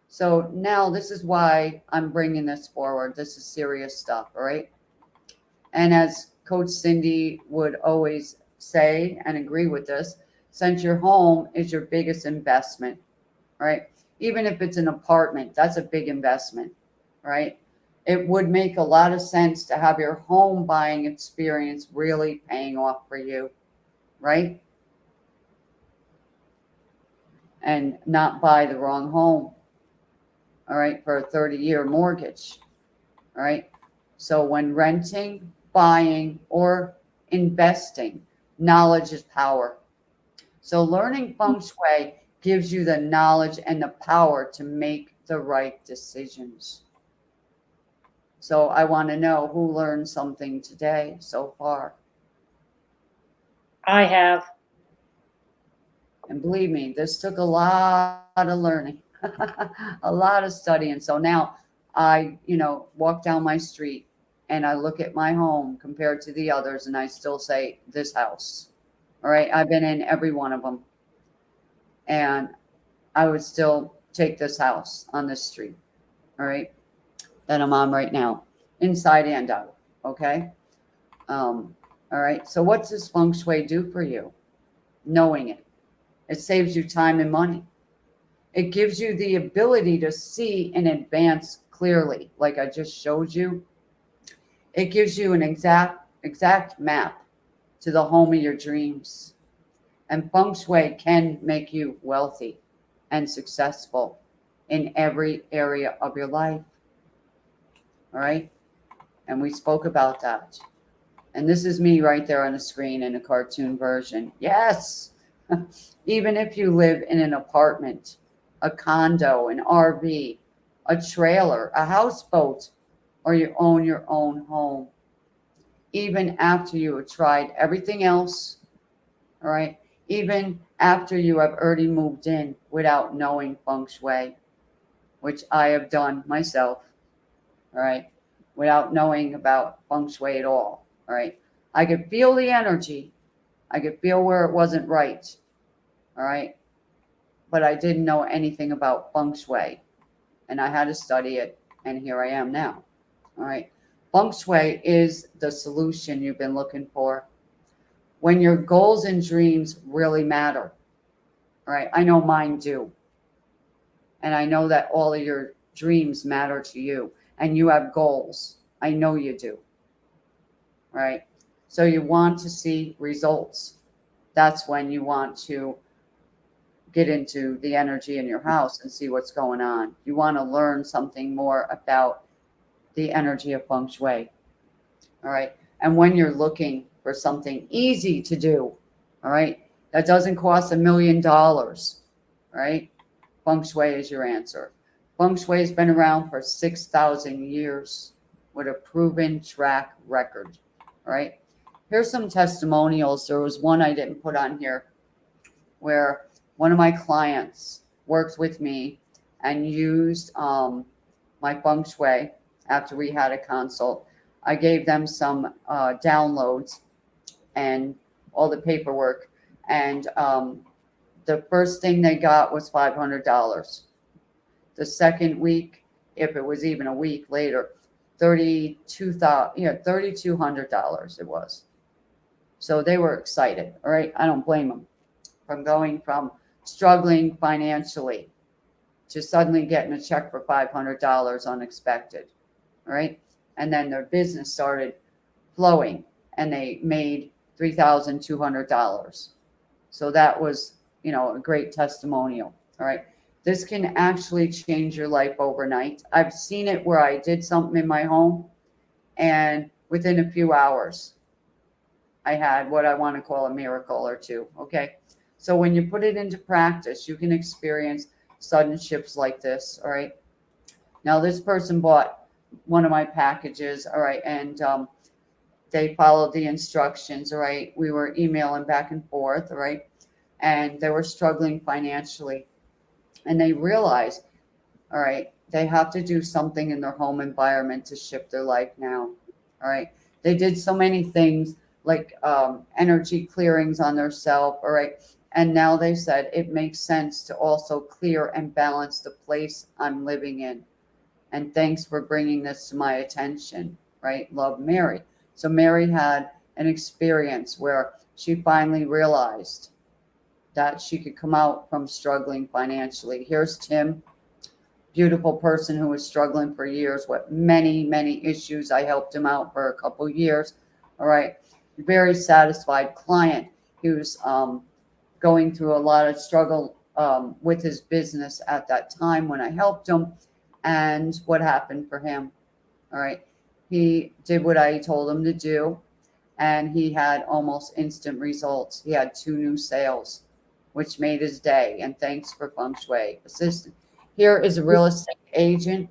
So now this is why I'm bringing this forward. This is serious stuff. All right. And as Coach Cindy would always say and agree with this, since your home is your biggest investment, right? Even if it's an apartment, that's a big investment, right? It would make a lot of sense to have your home buying experience really paying off for you, right? And not buy the wrong home, all right, for a 30-year mortgage, all right? So when renting, buying, or investing, knowledge is power. So learning feng shui gives you the knowledge and the power to make the right decisions. So I want to know who learned something today so far. I have. And believe me, this took a lot of learning, a lot of studying. So now I, walk down my street and I look at my home compared to the others and I still say this house. All right. I've been in every one of them. And I would still take this house on this street. All right. That I'm on right now, inside and out. Okay. All right. So what does feng shui do for you? Knowing it. It saves you time and money. It gives you the ability to see in advance clearly, like I just showed you. It gives you an exact map to the home of your dreams. And feng shui can make you wealthy and successful. in every area of your life. All right. And we spoke about that. And this is me right there on the screen in a cartoon version. Yes. Even if you live in an apartment, a condo, an RV, a trailer, a houseboat, or you own your own home, even after you have tried everything else, all right, even after you have already moved in without knowing Feng Shui, which I have done myself, all right, without knowing about Feng Shui at all, all right. I could feel the energy. I could feel where it wasn't right, all right, but I didn't know anything about Feng Shui, and I had to study it, and here I am now, all right. Feng Shui is the solution you've been looking for when your goals and dreams really matter, all right. I know mine do, and I know that all of your dreams matter to you, and you have goals. I know you do, all right. So you want to see results. That's when you want to get into the energy in your house and see what's going on. You want to learn something more about the energy of Feng Shui. All right. And when you're looking for something easy to do, all right, that doesn't cost $1,000,000, right? Feng Shui is your answer. Feng Shui has been around for 6,000 years with a proven track record. All right. Here's some testimonials. There was one I didn't put on here where one of my clients worked with me and used my Feng Shui after we had a consult. I gave them some downloads and all the paperwork. And the first thing they got was $500. The second week, if it was even a week later, $3,200 it was. So they were excited. All right. I don't blame them. From going from struggling financially to suddenly getting a check for $500 unexpected. All right. And then their business started flowing and they made $3,200. So that was, a great testimonial. All right. This can actually change your life overnight. I've seen it where I did something in my home and within a few hours, I had what I want to call a miracle or two. Okay. So when you put it into practice, you can experience sudden shifts like this. All right. Now, this person bought one of my packages. All right. And they followed the instructions. All right. We were emailing back and forth. All right. And they were struggling financially. And they realized, all right, they have to do something in their home environment to shift their life now. All right. They did so many things like energy clearings on their self. All right. And now they said it makes sense to also clear and balance the place I'm living in. And thanks for bringing this to my attention. Right. Love, Mary. So Mary had an experience where she finally realized that she could come out from struggling financially. Here's Tim, beautiful person who was struggling for years with many, many issues. I helped him out for a couple years. All right. Very satisfied client who's going through a lot of struggle with his business at that time when I helped him. And what happened for him? All right. He did what I told him to do, and he had almost instant results. He had 2 new sales, which made his day. And thanks for Feng Shui assistant. Here is a real estate agent,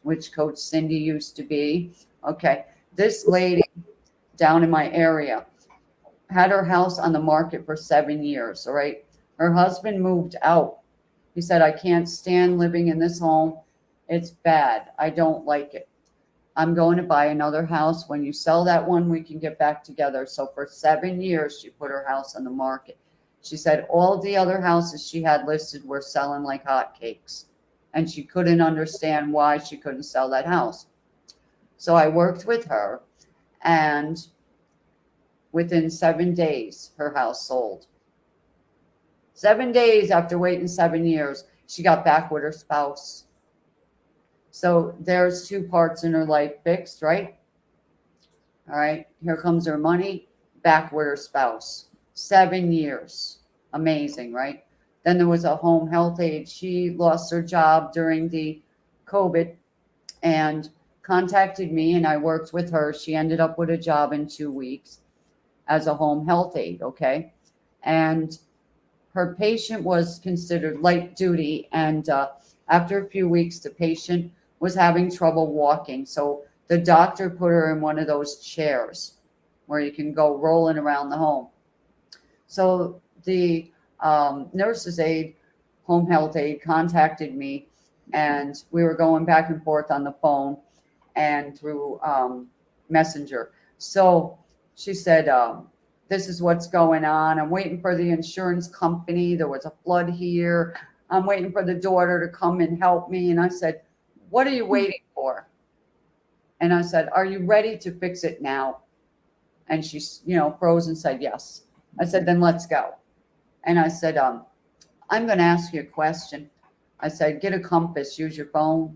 which Coach Cindy used to be. Okay. This lady down in my area had her house on the market for 7 years. All right. Her husband moved out. He said, I can't stand living in this home. It's bad. I don't like it. I'm going to buy another house. When you sell that one, we can get back together. So for 7 years, she put her house on the market. She said all the other houses she had listed were selling like hotcakes. And she couldn't understand why she couldn't sell that house. So I worked with her, and within 7 days, her house sold. 7 days after waiting 7 years, she got back with her spouse. So there's 2 parts in her life fixed, right? All right. Here comes her money, back with her spouse. 7 years. Amazing, right? Then there was a home health aide. She lost her job during the COVID and contacted me, and I worked with her. She ended up with a job in 2 weeks as a home health aide. Okay. And her patient was considered light duty. And after a few weeks, the patient was having trouble walking. So the doctor put her in one of those chairs where you can go rolling around the home. So the nurse's aide, home health aide, contacted me, and we were going back and forth on the phone and through Messenger. So she said, this is what's going on. I'm waiting for the insurance company. There was a flood here. I'm waiting for the daughter to come and help me. And I said, what are you waiting for? And I said, are you ready to fix it now? And she, froze and said, yes. I said, then let's go. And I said, I'm going to ask you a question. I said, get a compass, use your phone,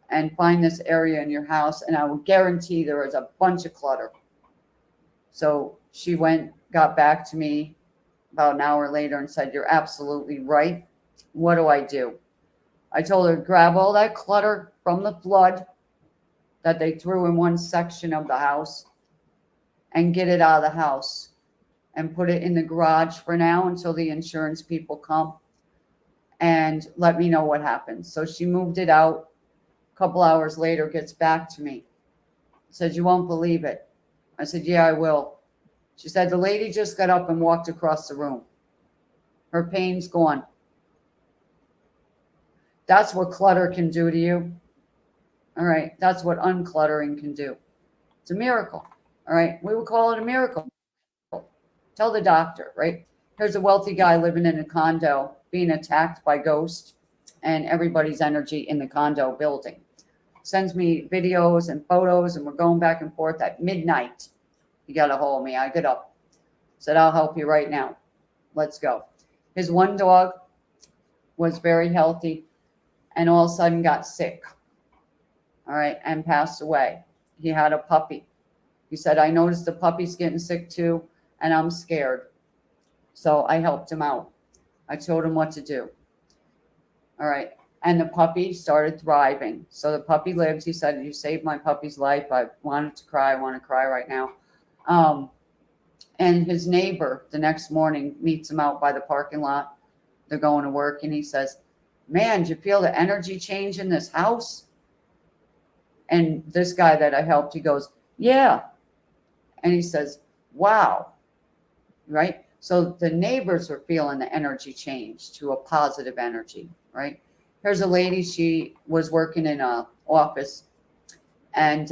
and find this area in your house, and I will guarantee there is a bunch of clutter. So she got back to me about an hour later and said, you're absolutely right. What do I do? I told her, grab all that clutter from the flood that they threw in one section of the house and get it out of the house and put it in the garage for now until the insurance people come and let me know what happens. So she moved it out. A couple hours later, gets back to me. Said, you won't believe it. I said, yeah, I will. She said, the lady just got up and walked across the room. Her pain's gone. That's what clutter can do to you. All right. That's what uncluttering can do. It's a miracle. All right. We would call it a miracle. Tell the doctor, right? There's a wealthy guy living in a condo being attacked by ghosts and everybody's energy in the condo building. Sends me videos and photos, and we're going back and forth at midnight. He got a hold of me. I get up. Said, I'll help you right now. Let's go. His one dog was very healthy and all of a sudden got sick. All right. And passed away. He had a puppy. He said, I noticed the puppy's getting sick too, and I'm scared. So I helped him out. I told him what to do. All right. And the puppy started thriving. So the puppy lives. He said, you saved my puppy's life. I wanted to cry. I want to cry right now. And his neighbor the next morning meets him out by the parking lot. They're going to work. And he says, man, do you feel the energy change in this house? And this guy that I helped, he goes, yeah. And he says, wow. Right? So the neighbors were feeling the energy change to a positive energy, right? Here's a lady, she was working in an office, and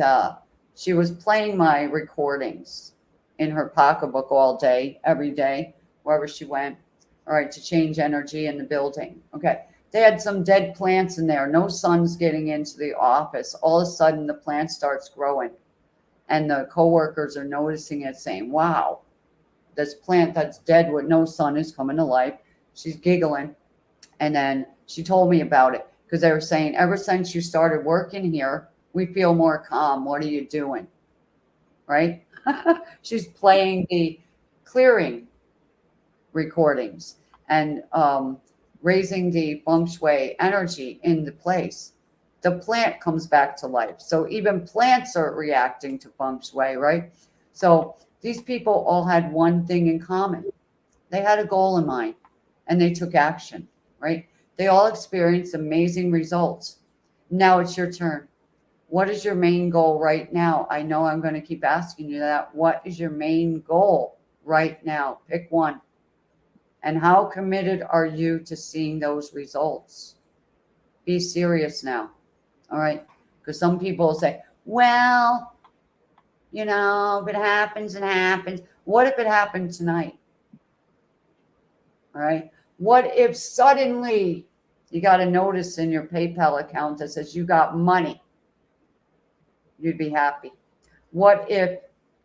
she was playing my recordings in her pocketbook all day, every day, wherever she went, all right, to change energy in the building. Okay. They had some dead plants in there. No sun's getting into the office. All of a sudden, the plant starts growing, and the coworkers are noticing it, saying, wow, this plant that's dead with no sun is coming to life. She's giggling. And then she told me about it because they were saying, ever since you started working here, we feel more calm. What are you doing? Right? She's playing the clearing recordings and raising the Feng Shui energy in the place. The plant comes back to life. So even plants are reacting to Feng Shui, right? So these people all had one thing in common. They had a goal in mind and they took action, right? They all experienced amazing results. Now it's your turn. What is your main goal right now? I know I'm going to keep asking you that. What is your main goal right now? Pick one. And how committed are you to seeing those results? Be serious now. All right. Because some people say, well, if it happens, it happens. What if it happened tonight? All right. What if suddenly you got a notice in your PayPal account that says you got money? You'd be happy. What if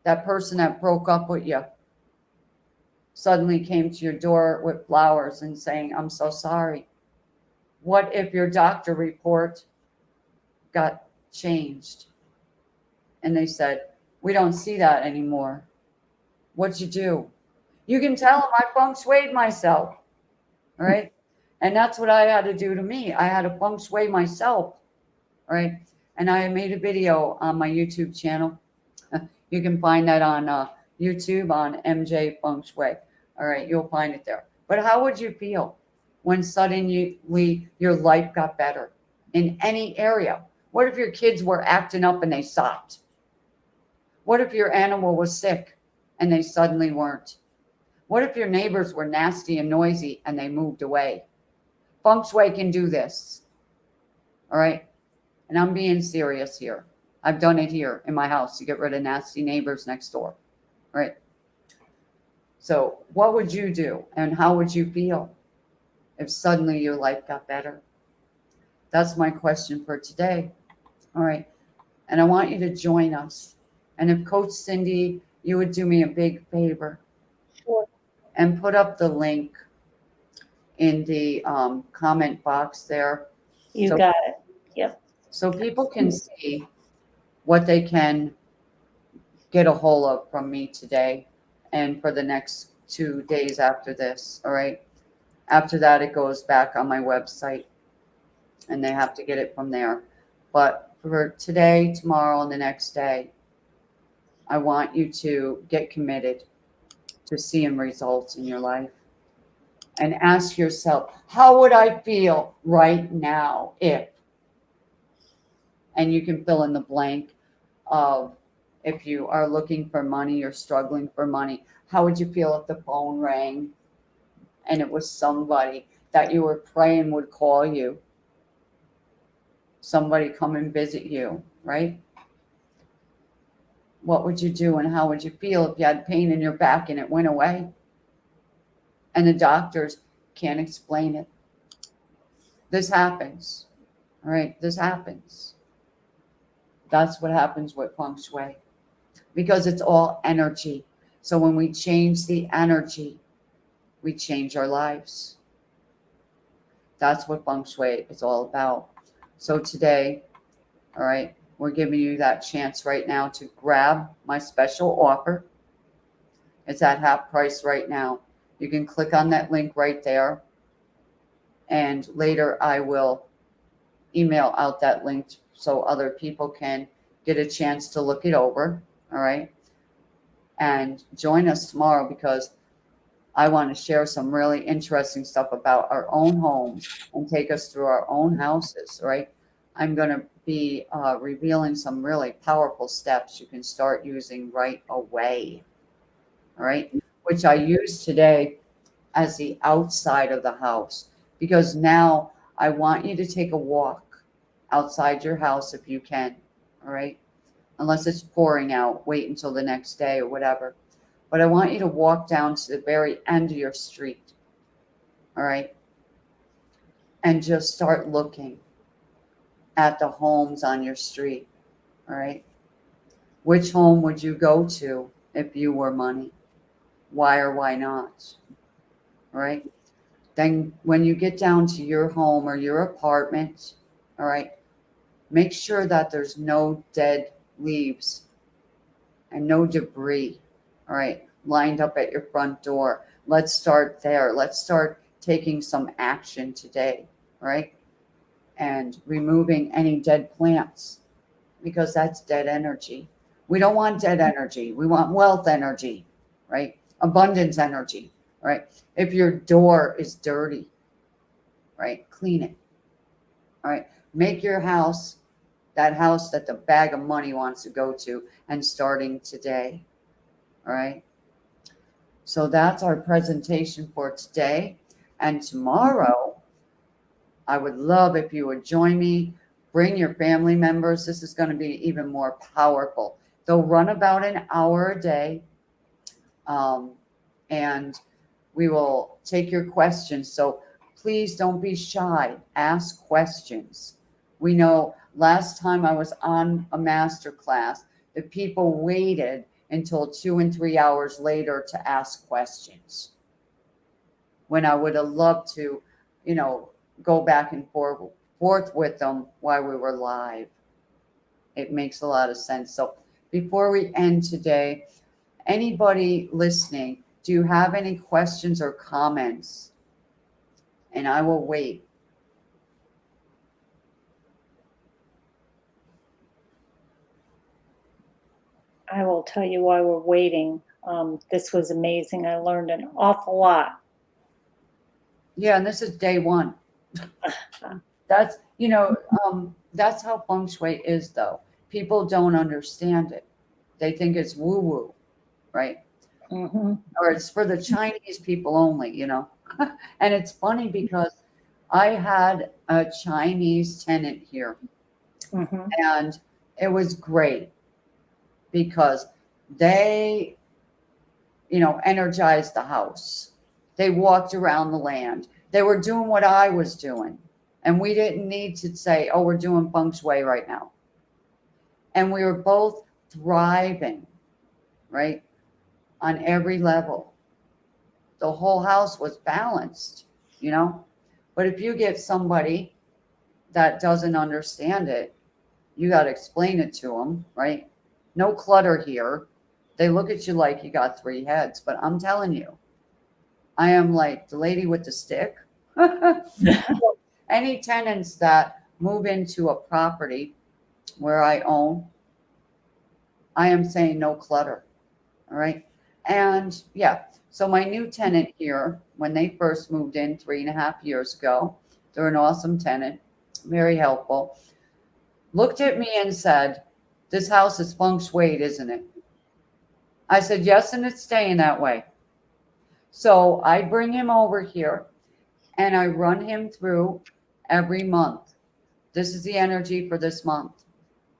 that person that broke up with you suddenly came to your door with flowers and saying, I'm so sorry? What if your doctor report got changed and they said, we don't see that anymore? What'd you do? You can tell them I feng shuied myself. All right. And that's what I had to do to me. I had to feng shui myself, right? And I made a video on my YouTube channel. You can find that on YouTube on MJ Feng Shui. All right, you'll find it there. But how would you feel when suddenly your life got better in any area? What if your kids were acting up and they stopped? What if your animal was sick and they suddenly weren't? What if your neighbors were nasty and noisy and they moved away? Feng Shui can do this. All right. And I'm being serious here. I've done it here in my house to get rid of nasty neighbors next door. All right. So, what would you do and how would you feel if suddenly your life got better? That's my question for today. All right. And I want you to join us. And if Coach Cindy, you would do me a big favor. Sure. And put up the link in the comment box there. You So, got it. Yep. so people can see what they can get a hold of from me today and for the next 2 days after this. All right. After that, it goes back on my website and they have to get it from there. But for today, tomorrow, and the next day, I want you to get committed to seeing results in your life. And ask yourself, how would I feel right now if? And you can fill in the blank of if you are looking for money, you're struggling for money. How would you feel if the phone rang and it was somebody that you were praying would call you? Somebody come and visit you, right? What would you do and how would you feel if you had pain in your back and it went away? And the doctors can't explain it. This happens. All right, this happens. That's what happens with Feng Shui because it's all energy. So when we change the energy, we change our lives. That's what Feng Shui is all about. So today, all right, we're giving you that chance right now to grab my special offer. It's at half price right now. You can click on that link right there. And later I will email out that link so other people can get a chance to look it over. All right. And join us tomorrow because I want to share some really interesting stuff about our own homes and take us through our own houses. All right. I'm going to be revealing some really powerful steps you can start using right away. All right. Which I use today as the outside of the house because now I want you to take a walk outside your house if you can. All right. Unless it's pouring out, wait until the next day or whatever. But I want you to walk down to the very end of your street. All right. And just start looking at the homes on your street. All right. Which home would you go to if you were money? Why or why not? All right. Then when you get down to your home or your apartment, all right, make sure that there's no dead leaves and no debris, all right, lined up at your front door. Let's start there. Let's start taking some action today, all right, and removing any dead plants because that's dead energy. We don't want dead energy. We want wealth energy, right? Abundance energy, right? If your door is dirty, right, clean it, all right? Make your house that house that the bag of money wants to go to and starting today. All right. So that's our presentation for today. And tomorrow, I would love if you would join me. Bring your family members. This is going to be even more powerful. They'll run about an hour a day. And we will take your questions. So please don't be shy. Ask questions. We know last time I was on a MasterClass, the people waited until 2 and 3 hours later to ask questions. When I would have loved to, go back and forth with them while we were live. It makes a lot of sense. So before we end today, anybody listening, do you have any questions or comments? and I will wait. I will tell you why we're waiting. This was amazing. I learned an awful lot. Yeah, and this is day one. That's, that's how Feng Shui is, though. People don't understand it. They think it's woo woo, right? Mm-hmm. Or it's for the Chinese people only, And it's funny because I had a Chinese tenant here, Mm-hmm. and it was great because they, energized the house. They walked around the land. They were doing what I was doing. And we didn't need to say, oh, we're doing Feng Shui right now. And we were both thriving, right? On every level. The whole house was balanced. But if you get somebody that doesn't understand it, you got to explain it to them, right? No clutter here. They look at you like you got three heads, but I'm telling you, I am like the lady with the stick. So any tenants that move into a property where I own, I am saying no clutter. All right. And yeah, so my new tenant here, when they first moved in 3.5 years ago, they're an awesome tenant, very helpful, looked at me and said, this house is feng shui, isn't it? I said, yes, and it's staying that way. So I bring him over here and I run him through every month. This is the energy for this month.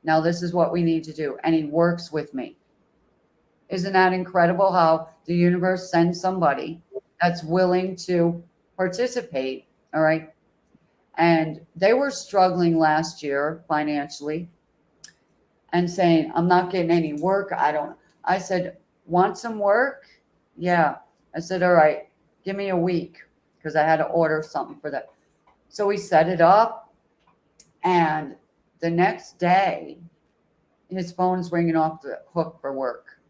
Now, this is what we need to do. And he works with me. Isn't that incredible how the universe sends somebody that's willing to participate? All right. And they were struggling last year financially and saying, I'm not getting any work. I said, want some work? Yeah. I said, all right, give me a week because I had to order something for that. So we set it up. And the next day, his phone's ringing off the hook for work.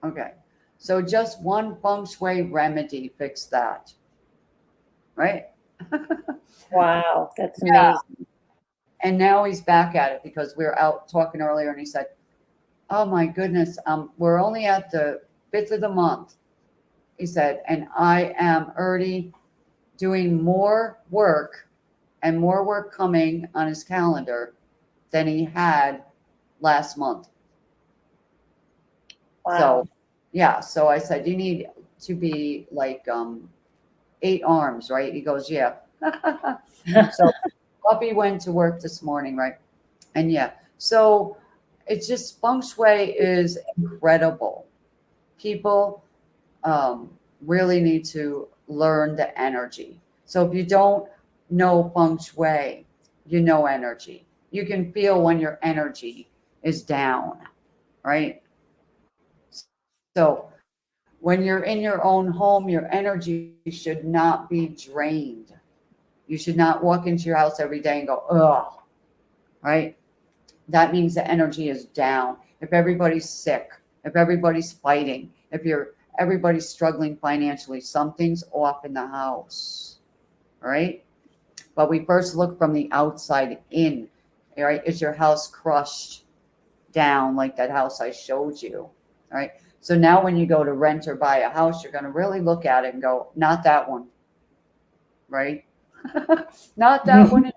Okay. So just one feng shui remedy fixed that. Right? Wow, that's Yeah. amazing. And now he's back at it because we were out talking earlier and he said, oh my goodness, we're only at the 5th of the month. He said, and I am already doing more work and more work coming on his calendar than he had last month. Wow. So, yeah. So I said, you need to be like 8 arms, right? He goes, yeah. So Puppy went to work this morning, right? And yeah. So it's just feng shui is incredible. People really need to learn the energy. So if you don't know feng shui, you know energy. You can feel when your energy is down, right? So when you're in your own home, your energy should not be drained. You should not walk into your house every day and go, ugh, right? That means the energy is down. If everybody's sick, if everybody's fighting, everybody's struggling financially, something's off in the house, right? But we first look from the outside in, right? Is your house crushed down like that house I showed you, right? So now when you go to rent or buy a house, you're going to really look at it and go, not that one, right? Not that one.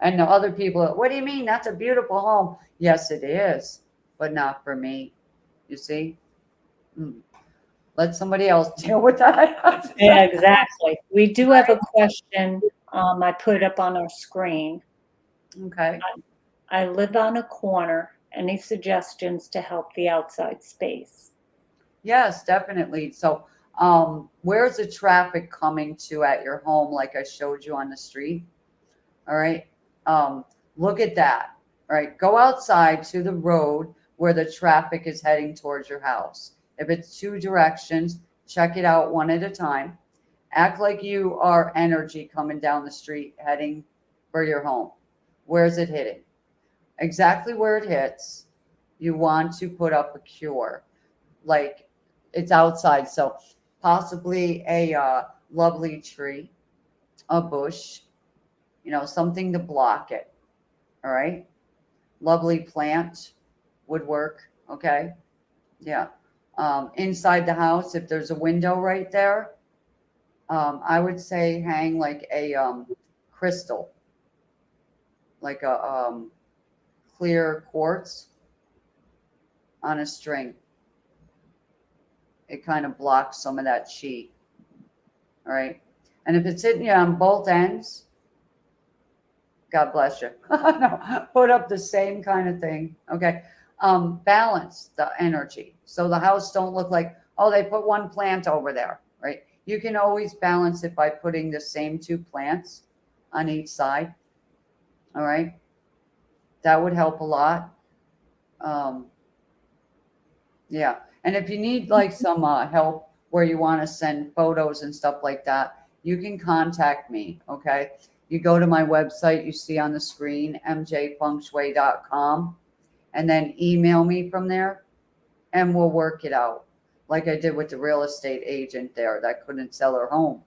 And the other people, what do you mean? That's a beautiful home. Yes, it is, but not for me. You see? Let somebody else deal with that. Yeah, exactly. We do have a question I put up on our screen. Okay. I live on a corner. Any suggestions to help the outside space? Yes, definitely. So, where's the traffic coming to at your home, like I showed you on the street? All right. Look at that. All right. Go outside to the road where the traffic is heading towards your house. If it's 2 directions, check it out one at a time. Act like you are energy coming down the street heading for your home. Where's it hitting? Exactly where it hits, you want to put up a cure. Like it's outside. So possibly a lovely tree. a bush, something to block it. All right. Lovely plant would work. Okay. Yeah. Inside the house, if there's a window right there, I would say hang like a crystal, like a clear quartz on a string. It kind of blocks some of that chi. All right. And if it's hitting you on both ends, God bless you. No, put up the same kind of thing. Okay. Balance the energy. So the house don't look like, oh, they put one plant over there, right? You can always balance it by putting the same two plants on each side. All right. That would help a lot. Um, yeah. And if you need like some help where you want to send photos and stuff like that, you can contact me. Okay. You go to my website, you see on the screen, mjfengshui.com, and then email me from there and we'll work it out. Like I did with the real estate agent there that couldn't sell her home.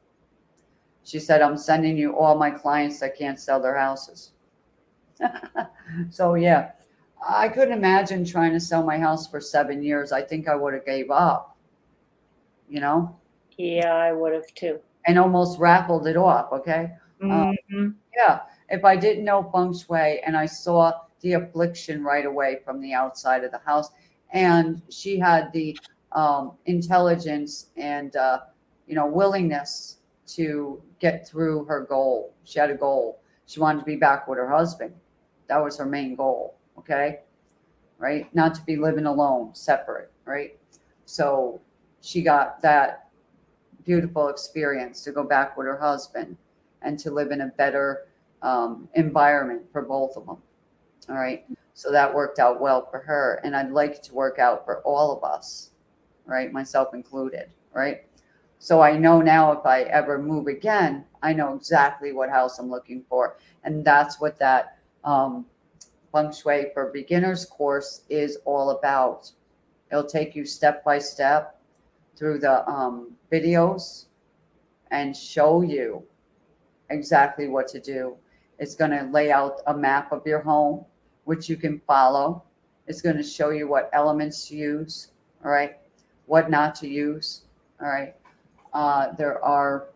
She said, I'm sending you all my clients that can't sell their houses. So, yeah, I couldn't imagine trying to sell my house for 7 years. I think I would have gave up, you know, Yeah, I would have too. and almost raffled it off. Okay. Hmm. Yeah, if I didn't know feng shui and I saw the affliction right away from the outside of the house, and she had the intelligence and willingness to get through her goal. She had a goal. She wanted to be back with her husband. That was her main goal. Okay, right? Not to be living alone, separate. Right. So she got that beautiful experience to go back with her husband and to live in a better environment for both of them. All right. So that worked out well for her. And I'd like it to work out for all of us, right? Myself included, right? So I know now if I ever move again, I know exactly what house I'm looking for. And that's what that Feng Shui for Beginners course is all about. It'll take you step by step through the videos and show you exactly what to do. It's going to lay out a map of your home, which you can follow. It's going to show you what elements to use, all right, what not to use, all right. There are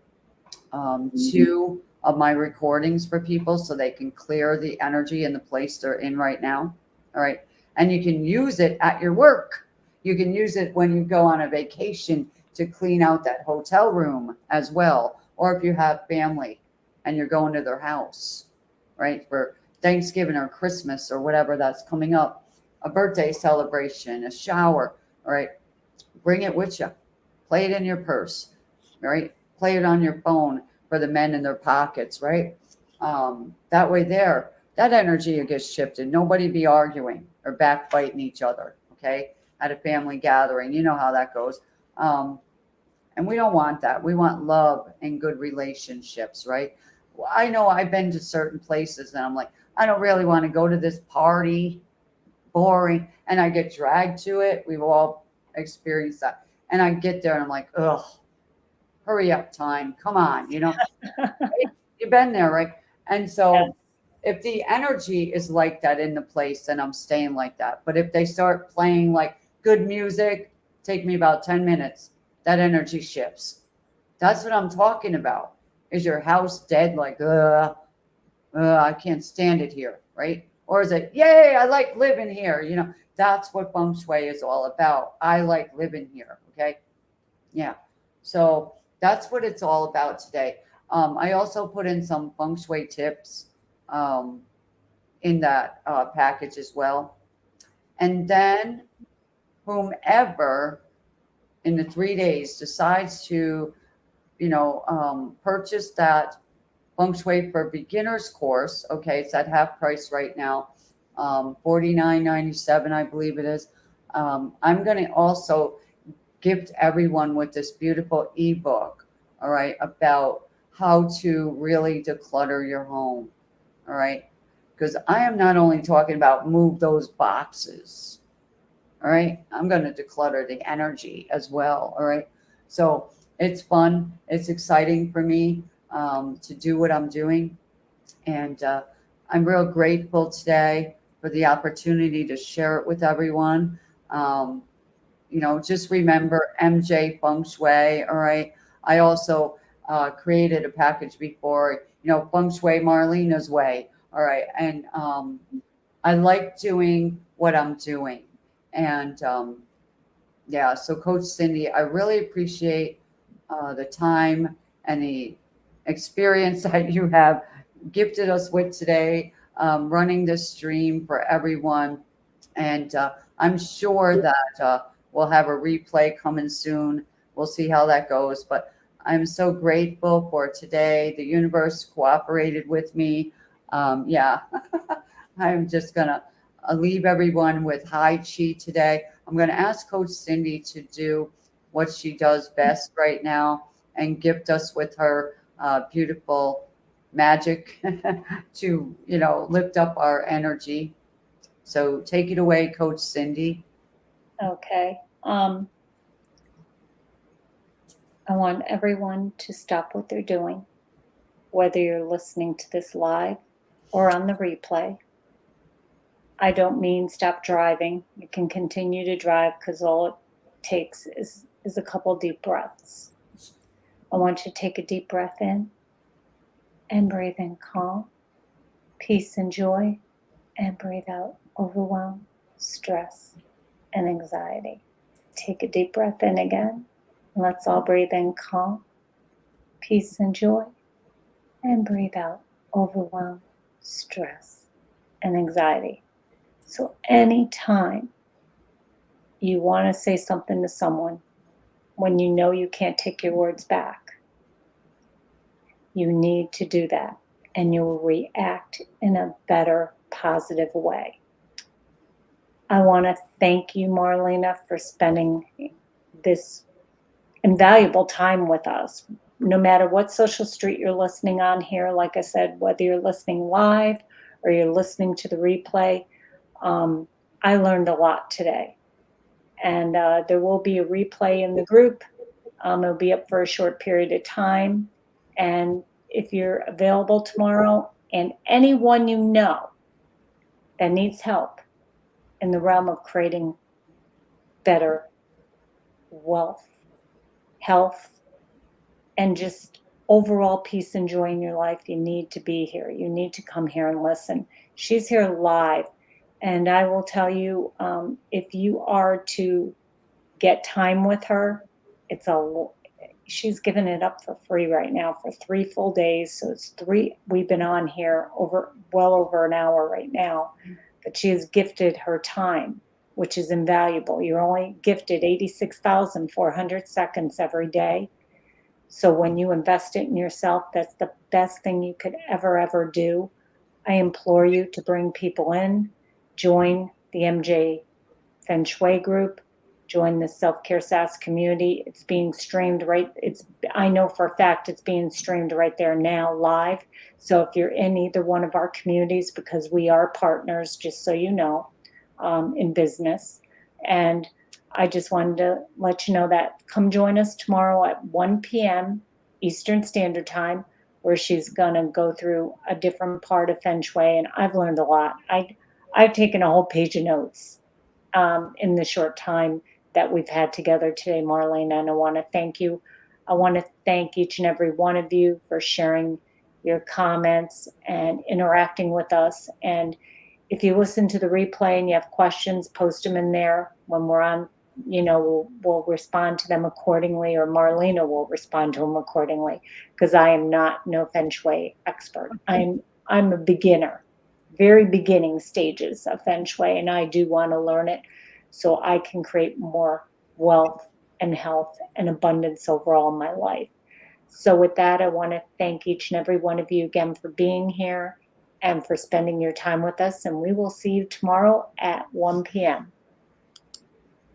two of my recordings for people so they can clear the energy in the place they're in right now, all right. And you can use it at your work. You can use it when you go on a vacation to clean out that hotel room as well, or if you have family and you're going to their house, right, for Thanksgiving or Christmas or whatever that's coming up, a birthday celebration, a shower, all right, bring it with you. Play it in your purse, right? Play it on your phone for the men in their pockets, right? That way there, that energy gets shifted. Nobody be arguing or backbiting each other, okay, at a family gathering. You know how that goes. And we don't want that. We want love and good relationships, right? I know I've been to certain places and I'm like, I don't really want to go to this party, boring. And I get dragged to it. We've all experienced that. And I get there and I'm like, ugh, hurry up, time. Come on. You've been there, right? And Yes. so if the energy is like that in the place, then I'm staying like that. But if they start playing like good music, take me about 10 minutes. That energy shifts. That's what I'm talking about. Is your house dead? Like, I can't stand it here, right? Or is it, yay, I like living here? That's what feng shui is all about. I like living here. Okay. Yeah. So that's what it's all about today. I also put in some feng shui tips in that package as well. And then whomever in the 3 days decides to, purchase that Feng Shui for Beginners course. Okay, it's at half price right now, $49.97, I believe it is. I'm going to also gift everyone with this beautiful ebook, all right, about how to really declutter your home, all right? Because I am not only talking about move those boxes, all right? I'm going to declutter the energy as well, all right? So it's fun. It's exciting for me. to do what I'm doing. And I'm real grateful today for the opportunity to share it with everyone. Um, just remember MJ Feng Shui. All right. I also created a package before, Feng Shui Marlena's way. All right. And I like doing what I'm doing. And yeah, so Coach Cindy, I really appreciate the time and the experience that you have gifted us with today, running this stream for everyone. And I'm sure that we'll have a replay coming soon. We'll see how that goes. But I'm so grateful for today. The universe cooperated with me. Yeah, I'm just going to leave everyone with high chi today. I'm going to ask Coach Cindy to do what she does best right now and gift us with her beautiful magic to, lift up our energy. So take it away, Coach Cindy. Okay. I want everyone to stop what they're doing, whether you're listening to this live or on the replay. I don't mean stop driving. You can continue to drive because all it takes is a couple deep breaths. I want you to take a deep breath in and breathe in calm, peace, and joy, and breathe out overwhelm, stress, and anxiety. Take a deep breath in again. Let's all breathe in calm, peace, and joy, and breathe out overwhelm, stress, and anxiety. So, anytime you want to say something to someone when you know you can't take your words back, you need to do that and you'll react in a better, positive way. I want to thank you, Marlena, for spending this invaluable time with us. No matter what social street you're listening on here, like I said, whether you're listening live or you're listening to the replay, I learned a lot today. And there will be a replay in the group. It'll be up for a short period of time. And if you're available tomorrow, and anyone you know that needs help in the realm of creating better wealth, health, and just overall peace and joy in your life, you need to be here. You need to come here and listen. She's here live. And I will tell you, if you are to get time with her, she's given it up for free right now for 3 full days. So it's 3. We've been on here well over an hour right now, but she has gifted her time, which is invaluable. You're only gifted 86,400 seconds every day. So when you invest it in yourself, that's the best thing you could ever do. I implore you to bring people in, join the MJ Feng Shui group, join the Self-Care SAS community. It's being streamed I know for a fact it's being streamed right there now live. So if you're in either one of our communities, because we are partners, just so you know, in business. And I just wanted to let you know that come join us tomorrow at 1 p.m. Eastern Standard Time, where she's going to go through a different part of Feng Shui. And I've learned a lot. I've taken a whole page of notes in the short time that we've had together today, Marlene, and I want to thank you. I want to thank each and every one of you for sharing your comments and interacting with us. And if you listen to the replay and you have questions, post them in there when we're on. We'll respond to them accordingly, or Marlena will respond to them accordingly, because I am not no Feng Shui expert. I'm a beginner, very beginning stages of Feng Shui, and I do want to learn it so I can create more wealth and health and abundance overall in my life. So with that, I want to thank each and every one of you again for being here and for spending your time with us. And we will see you tomorrow at 1 p.m.